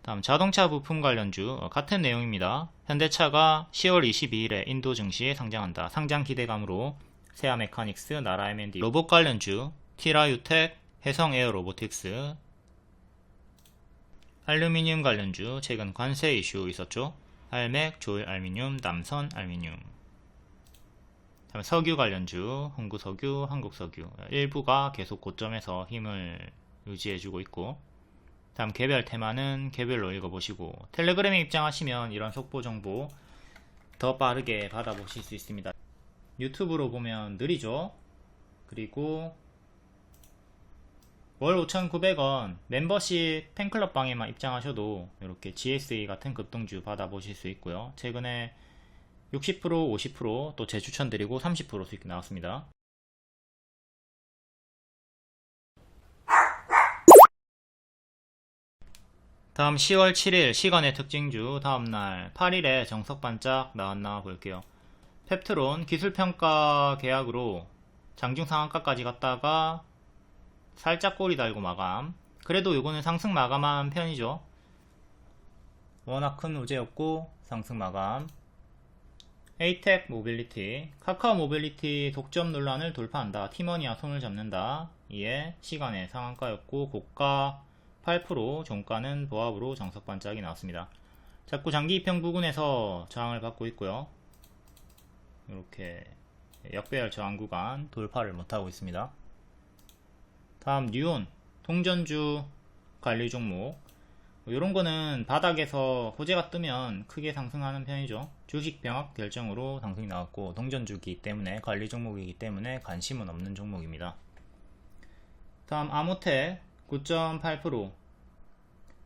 다음 자동차 부품 관련주 같은 내용입니다. 현대차가 10월 22일에 인도 증시에 상장한다. 상장 기대감으로 세아메카닉스, 나라 M&D, 로봇 관련주 티라유텍, 해성에어 로보틱스, 알루미늄 관련주 최근 관세 이슈 있었죠. 알맥, 조일알미늄, 남선 알미늄. 다음 석유 관련주 흥구석유, 한국석유 일부가 계속 고점에서 힘을 유지해주고 있고, 다음 개별 테마는 개별로 읽어보시고 텔레그램에 입장하시면 이런 속보 정보 더 빠르게 받아보실 수 있습니다. 유튜브로 보면 느리죠. 그리고 월 5,900원 멤버십 팬클럽 방에만 입장하셔도 이렇게 GSA 같은 급등주 받아보실 수 있고요. 최근에 60%, 50% 또 재추천드리고 30% 수익 나왔습니다. 다음 10월 7일 시간의 특징주 다음날 8일에 정석반짝 나왔나 볼게요. 펩트론 기술평가 계약으로 장중 상한가까지 갔다가 살짝 꼬리 달고 마감. 그래도 요거는 상승 마감한 편이죠. 워낙 큰 우제였고 상승 마감. 에이텍 모빌리티 카카오 모빌리티 독점 논란을 돌파한다. 티머니와 손을 잡는다. 이에 시간의 상한가였고 고가 8%, 종가는 보합으로 정석 반짝이 나왔습니다. 자꾸 장기 입형 부근에서 저항을 받고 있고요. 이렇게 역배열 저항 구간 돌파를 못하고 있습니다. 다음 뉴온 동전주 관리 종목, 이런 거는 바닥에서 호재가 뜨면 크게 상승하는 편이죠. 주식 병합 결정으로 상승이 나왔고 동전주기 때문에 관리 종목이기 때문에 관심은 없는 종목입니다. 다음 아모텍 9.8%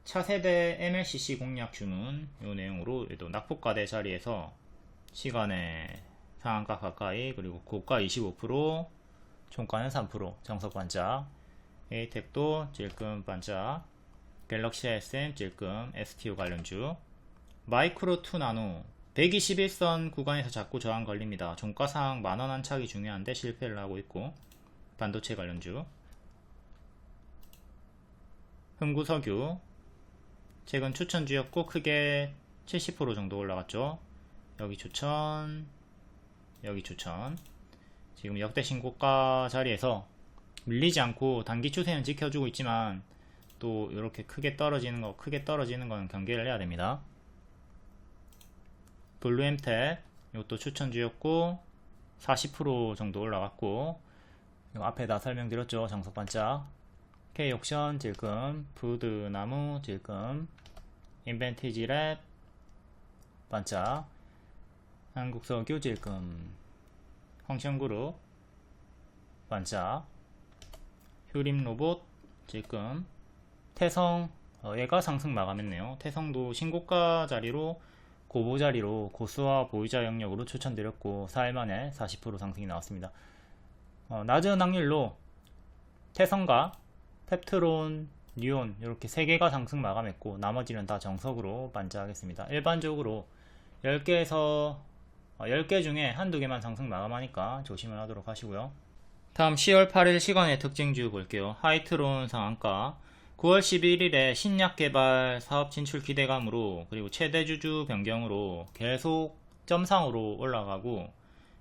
차세대 MLCC 공략 주문, 이 내용으로 낙폭과대 자리에서 시간에 상한가 가까이, 그리고 고가 25%, 종가는 3%, 정석 반짝. 에이텍도 찔끔 반짝. 갤럭시 SM 찔끔, STO 관련주. 마이크로 2 나노 121선 구간에서 자꾸 저항 걸립니다. 종가상 만원 안착이 중요한데 실패를 하고 있고. 반도체 관련주. 흥구석유 최근 추천주였고 크게 70% 정도 올라갔죠. 여기 추천, 여기 추천. 지금 역대 신고가 자리에서 밀리지 않고 단기 추세는 지켜주고 있지만 또 이렇게 크게 떨어지는 건 경계를 해야 됩니다. 블루엠텍 이것도 추천주였고 40% 정도 올라갔고, 이거 앞에 다 설명드렸죠. 정석반짝. K옥션 찔끔, 푸드나무 찔끔, 인벤티지랩 반짝, 한국석유 찔끔, 황천그룹 반짝, 휴림 로봇 지금 태성 얘가 상승 마감했네요. 태성도 신고가 자리로 고보 자리로 고수와 보유자 영역으로 추천드렸고 4일 만에 40% 상승이 나왔습니다. 낮은 확률로 태성과 펩트론, 뉴온 이렇게 3개가 상승 마감했고 나머지는 다 정석으로 반짝하겠습니다. 일반적으로 10개에서 10개 중에 한두 개만 상승 마감하니까 조심을 하도록 하시고요. 다음 10월 8일 시간의 특징주 볼게요. 하이트론 상한가 9월 11일에 신약 개발 사업 진출 기대감으로 그리고 최대 주주 변경으로 계속 점상으로 올라가고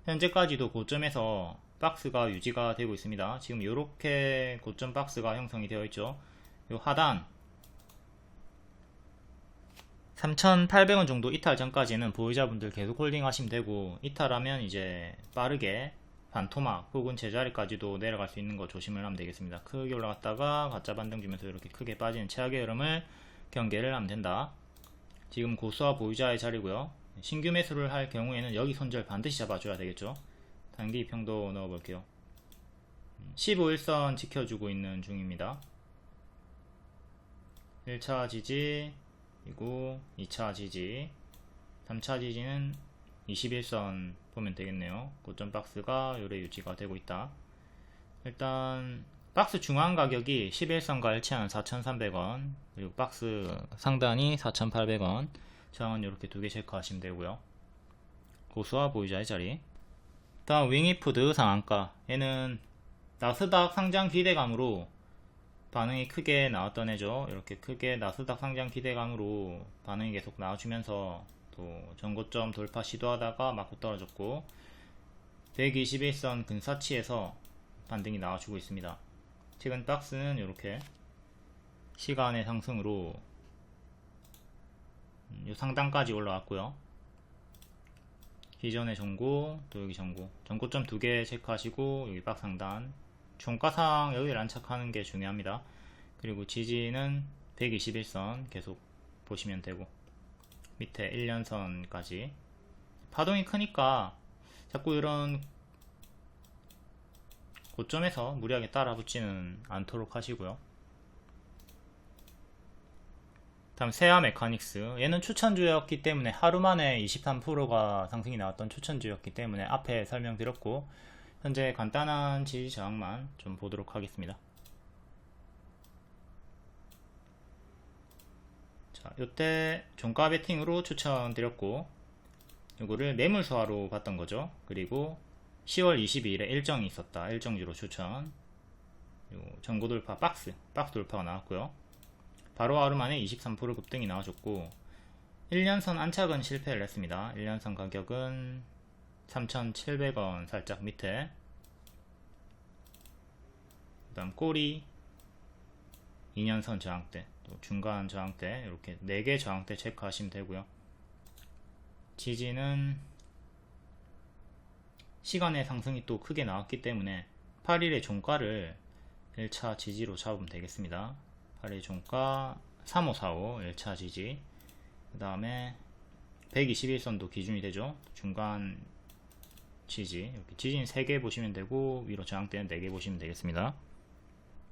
현재까지도 고점에서 박스가 유지가 되고 있습니다. 지금 이렇게 고점 박스가 형성이 되어 있죠. 요 하단 3,800원 정도 이탈 전까지는 보유자분들 계속 홀딩 하시면 되고 이탈하면 이제 빠르게 반토막 혹은 제자리까지도 내려갈 수 있는 거 조심을 하면 되겠습니다. 크게 올라갔다가 가짜 반등 주면서 이렇게 크게 빠지는 최악의 흐름을 경계를 하면 된다. 지금 고수와 보유자의 자리고요. 신규 매수를 할 경우에는 여기 손절 반드시 잡아줘야 되겠죠. 단기 이평도 넣어 볼게요. 15일선 지켜주고 있는 중입니다. 1차 지지 그리고 2차 지지 3차 지지는 21선 보면 되겠네요. 고점 박스가 요래 유지가 되고 있다. 일단 박스 중앙 가격이 11선과 일치하는 4,300원 그리고 박스 상단이 4,800원 저항은 이렇게 두 개 체크하시면 되고요. 고수와 보유자의 자리. 다음 윙이푸드 상한가 얘는 나스닥 상장 기대감으로 반응이 크게 나왔던 애죠. 이렇게 크게 나스닥 상장 기대감으로 반응이 계속 나와주면서 또 전고점 돌파 시도하다가 맞고 떨어졌고 121선 근사치에서 반등이 나와주고 있습니다. 최근 박스는 이렇게 시간의 상승으로 요 상단까지 올라왔고요. 기존의 전고 또 여기 전고점 2개 체크하시고 여기 박스 상단 종가상 여기를 안착하는 게 중요합니다. 그리고 지지는 121선 계속 보시면 되고 밑에 1년선까지 파동이 크니까 자꾸 이런 고점에서 무리하게 따라 붙지는 않도록 하시고요. 다음 세아 메카닉스 얘는 추천주였기 때문에 하루 만에 23%가 상승이 나왔던 추천주였기 때문에 앞에 설명드렸고 현재 간단한 지지 저항만 좀 보도록 하겠습니다. 자, 요때 종가 베팅으로 추천드렸고 요거를 매물 소화로 봤던 거죠. 그리고 10월 22일에 일정이 있었다. 일정주로 추천. 요 전고 돌파 박스 돌파가 나왔고요. 바로 하루 만에 23% 급등이 나와줬고 1년선 안착은 실패를 했습니다. 1년선 가격은 3,700원 살짝 밑에 그 다음 꼬리 2년선 저항대 또 중간 저항대 이렇게 4개 저항대 체크하시면 되고요. 지지는 시간의 상승이 또 크게 나왔기 때문에 8일의 종가를 1차 지지로 잡으면 되겠습니다. 8일 종가 3545 1차 지지 그 다음에 121선도 기준이 되죠. 중간 지지 이렇게 지지는 3개 보시면 되고 위로 저항대는 4개 보시면 되겠습니다.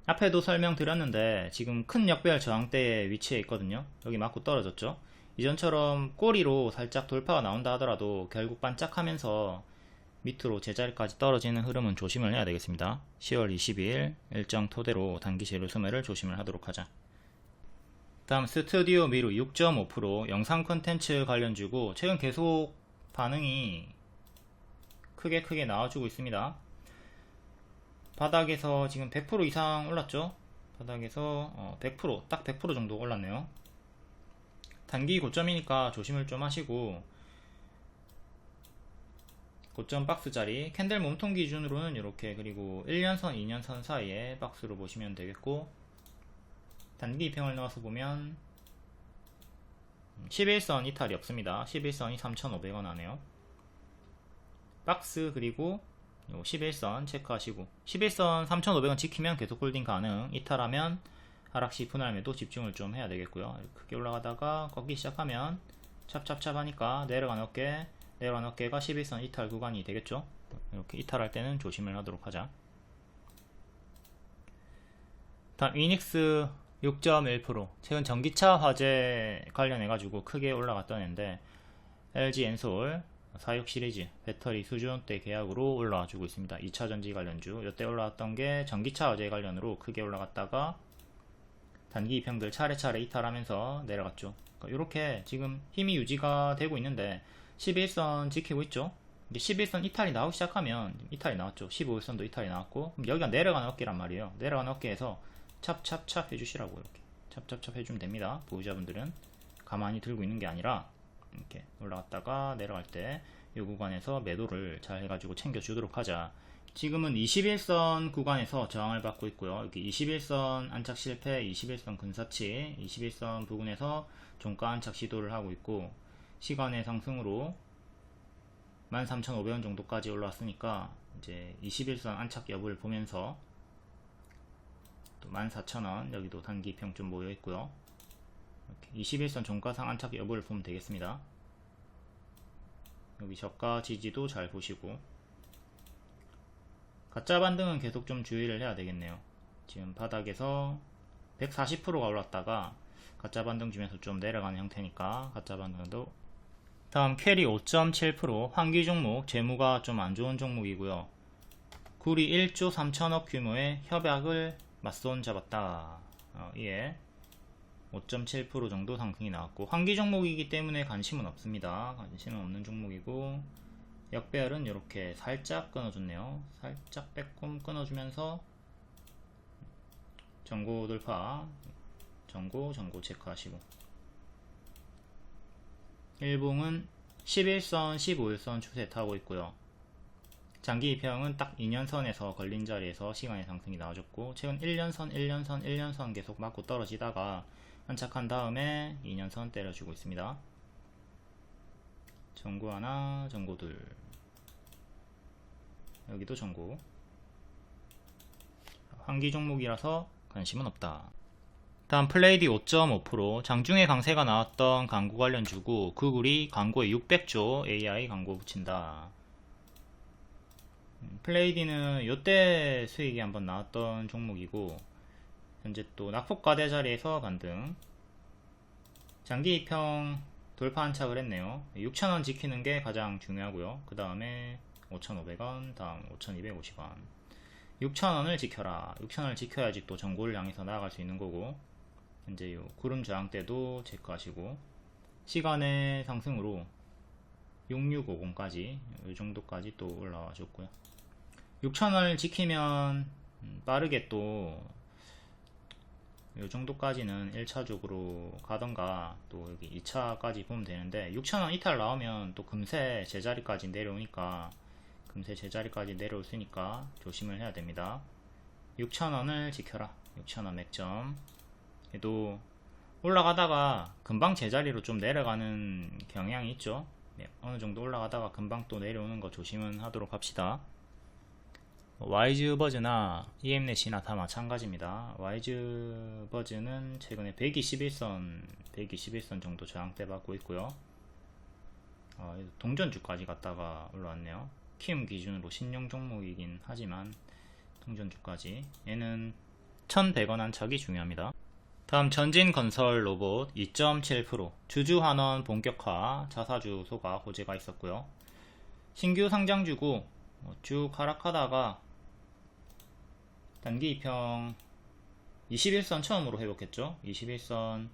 앞에도 설명드렸는데 지금 큰 역배열 저항대에 위치해 있거든요. 여기 맞고 떨어졌죠. 이전처럼 꼬리로 살짝 돌파가 나온다 하더라도 결국 반짝하면서 밑으로 제자리까지 떨어지는 흐름은 조심을 해야 되겠습니다. 10월 22일 일정 토대로 단기 재료 소매를 조심을 하도록 하자. 다음 스튜디오 미루 6.5% 영상 콘텐츠 관련주고 최근 계속 반응이 크게 나와주고 있습니다. 바닥에서 지금 100% 이상 올랐죠. 바닥에서 100% 딱 100% 정도 올랐네요. 단기 고점이니까 조심을 좀 하시고 고점 박스 자리 캔들 몸통 기준으로는 이렇게 그리고 1년선 2년선 사이에 박스로 보시면 되겠고 단기 이평을 넣어서 보면 11선 이탈이 없습니다. 11선이 3,500원 하네요. 박스 그리고 11선 체크하시고 11선 3,500원 지키면 계속 홀딩 가능. 이탈하면 하락시 분할 매도 집중을 좀 해야 되겠고요. 크게 올라가다가 꺾기 시작하면 찹찹찹 하니까 내려간 어깨가 11선 이탈 구간이 되겠죠. 이렇게 이탈할 때는 조심을 하도록 하자. 다음 이닉스 6.1%. 최근 전기차 화재 관련해가지고 크게 올라갔던 애인데 LG 엔솔 46 시리즈 배터리 수준대 계약으로 올라와주고 있습니다. 2차 전지 관련주. 이때 올라왔던 게 전기차 화재 관련으로 크게 올라갔다가 단기 이평들 차례차례 이탈하면서 내려갔죠. 그러니까 이렇게 지금 힘이 유지가 되고 있는데 11선 지키고 있죠. 이제 11선 이탈이 나오기 시작하면 이탈이 나왔죠. 15일선도 이탈이 나왔고 그럼 여기가 내려가는 어깨란 말이에요. 내려가는 어깨에서 찹찹찹 해주시라고 이렇게 찹찹찹 해주면 됩니다. 보유자분들은 가만히 들고 있는 게 아니라 이렇게 올라갔다가 내려갈 때 이 구간에서 매도를 잘 해가지고 챙겨주도록 하자. 지금은 21선 구간에서 저항을 받고 있고요. 여기 21선 안착 실패, 21선 근사치, 21선 부근에서 종가 안착 시도를 하고 있고 시간의 상승으로 13,500원 정도까지 올라왔으니까 이제 21선 안착 여부를 보면서 또 14,000원 여기도 단기 평 좀 모여 있고요. 21선 종가상 안착 여부를 보면 되겠습니다. 여기 저가 지지도 잘 보시고 가짜 반등은 계속 좀 주의를 해야 되겠네요. 지금 바닥에서 140%가 올랐다가 가짜 반등 주면서 좀 내려가는 형태니까 가짜 반등도. 다음 캐리 5.7%. 환기 종목 재무가 좀 안 좋은 종목이고요. 구리 1조 3천억 규모의 협약을 맞손 잡았다. 예. 5.7% 정도 상승이 나왔고 환기 종목이기 때문에 관심은 없습니다. 관심은 없는 종목이고 역배열은 이렇게 살짝 끊어줬네요. 살짝 빼꼼 끊어주면서 전고 돌파, 전고 체크하시고 일봉은 11선, 15일선 추세 타고 있고요. 장기 이평은 딱 2년선에서 걸린 자리에서 시간의 상승이 나와줬고 최근 1년선 계속 맞고 떨어지다가 안착한 다음에 2년선 때려주고 있습니다. 전고 하나, 전고 둘. 여기도 전고. 환기 종목이라서 관심은 없다. 다음 플레이디 5.5%. 장중에 강세가 나왔던 광고 관련주고 구글이 광고에 600조 AI 광고 붙인다. 플레이디는 요때 수익이 한번 나왔던 종목이고 현재 또 낙폭과대 자리에서 반등. 장기 이평 돌파 안착을 했네요. 6,000원 지키는 게 가장 중요하고요. 그 다음에 5,500원, 다음 5,250원. 6,000원을 지켜라. 6,000원을 지켜야지 또 전고를 향해서 나아갈 수 있는 거고 현재 요 구름 저항 때도 체크하시고 시간의 상승으로 6650까지 이 정도까지 또 올라와 줬고요. 6,000원을 지키면 빠르게 또 이 정도까지는 1차적으로 가던가 또 여기 2차까지 보면 되는데 6,000원 이탈 나오면 또 금세 제자리까지 내려오니까 금세 제자리까지 내려올 수 있으니까 조심을 해야 됩니다. 6,000원을 지켜라. 6,000원 맥점. 얘도 올라가다가 금방 제자리로 좀 내려가는 경향이 있죠. 네, 어느 정도 올라가다가 금방 또 내려오는 거 조심은 하도록 합시다. 와이즈 버즈나 EM넷이나 다 마찬가지입니다. 와이즈 버즈는 최근에 121선 정도 저항대 받고 있고요. 동전주까지 갔다가 올라왔네요. 키움 기준으로 신용 종목이긴 하지만 동전주까지. 얘는 1100원 안착이 중요합니다. 다음 전진건설 로봇 2.7%. 주주환원 본격화 자사주 소가 호재가 있었고요. 신규 상장주고 쭉 하락하다가 단기 이평 21선 처음으로 회복했죠. 21선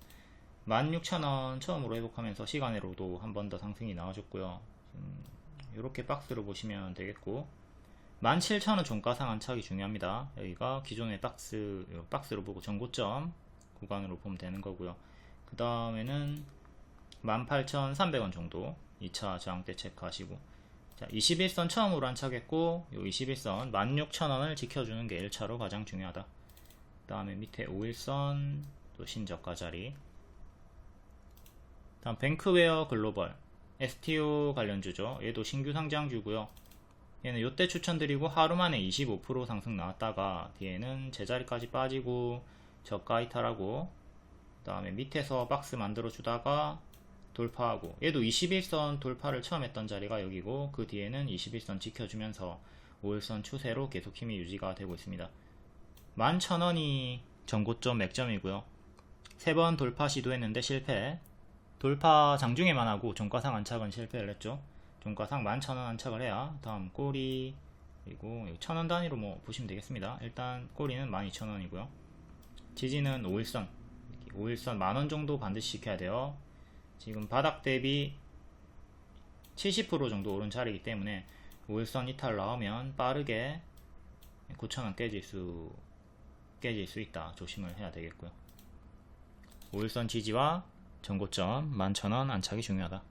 16,000원 처음으로 회복하면서 시간으로도 한 번 더 상승이 나와줬고요. 이렇게 박스로 보시면 되겠고 17,000원 종가상 안착이 중요합니다. 여기가 기존의 박스로 보고 전고점 구간으로 보면 되는 거고요. 그 다음에는 18,300원 정도 2차 저항대 체크하시고 자, 21선 처음으로 안착했고 요 21선 16,000원을 지켜주는 게 1차로 가장 중요하다. 그 다음에 밑에 5일선 또 신저가 자리. 다음 뱅크웨어 글로벌 STO 관련주죠. 얘도 신규 상장주고요. 얘는 요때 추천드리고 하루 만에 25% 상승 나왔다가 뒤에는 제자리까지 빠지고 저가 이탈하고 그 다음에 밑에서 박스 만들어 주다가 돌파하고 얘도 21선 돌파를 처음 했던 자리가 여기고 그 뒤에는 21선 지켜주면서 5일선 추세로 계속 힘이 유지가 되고 있습니다. 11,000원이 전고점 맥점이고요. 3번 돌파 시도했는데 실패. 돌파 장중에만 하고 종가상 안착은 실패를 했죠. 종가상 11,000원 안착을 해야 다음 꼬리, 그리고 1,000원 단위로 뭐 보시면 되겠습니다. 일단 꼬리는 12,000원이고요. 지지는 5일선, 5일선 만원 정도 반드시 지켜야 돼요. 지금 바닥 대비 70% 정도 오른 자리이기 때문에 5일선 이탈 나오면 빠르게 9,000원 깨질 수 있다. 조심을 해야 되겠고요. 5일선 지지와 전고점 11,000원 안착이 중요하다.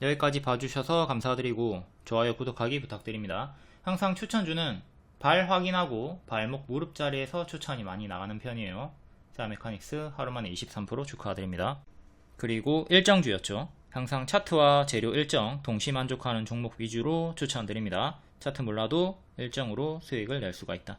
여기까지 봐주셔서 감사드리고 좋아요, 구독하기 부탁드립니다. 항상 추천주는 발 확인하고 발목 무릎 자리에서 추천이 많이 나가는 편이에요. 세아메카닉스 하루만에 23% 축하드립니다. 그리고 일정주였죠. 항상 차트와 재료 일정 동시 만족하는 종목 위주로 추천드립니다. 차트 몰라도 일정으로 수익을 낼 수가 있다.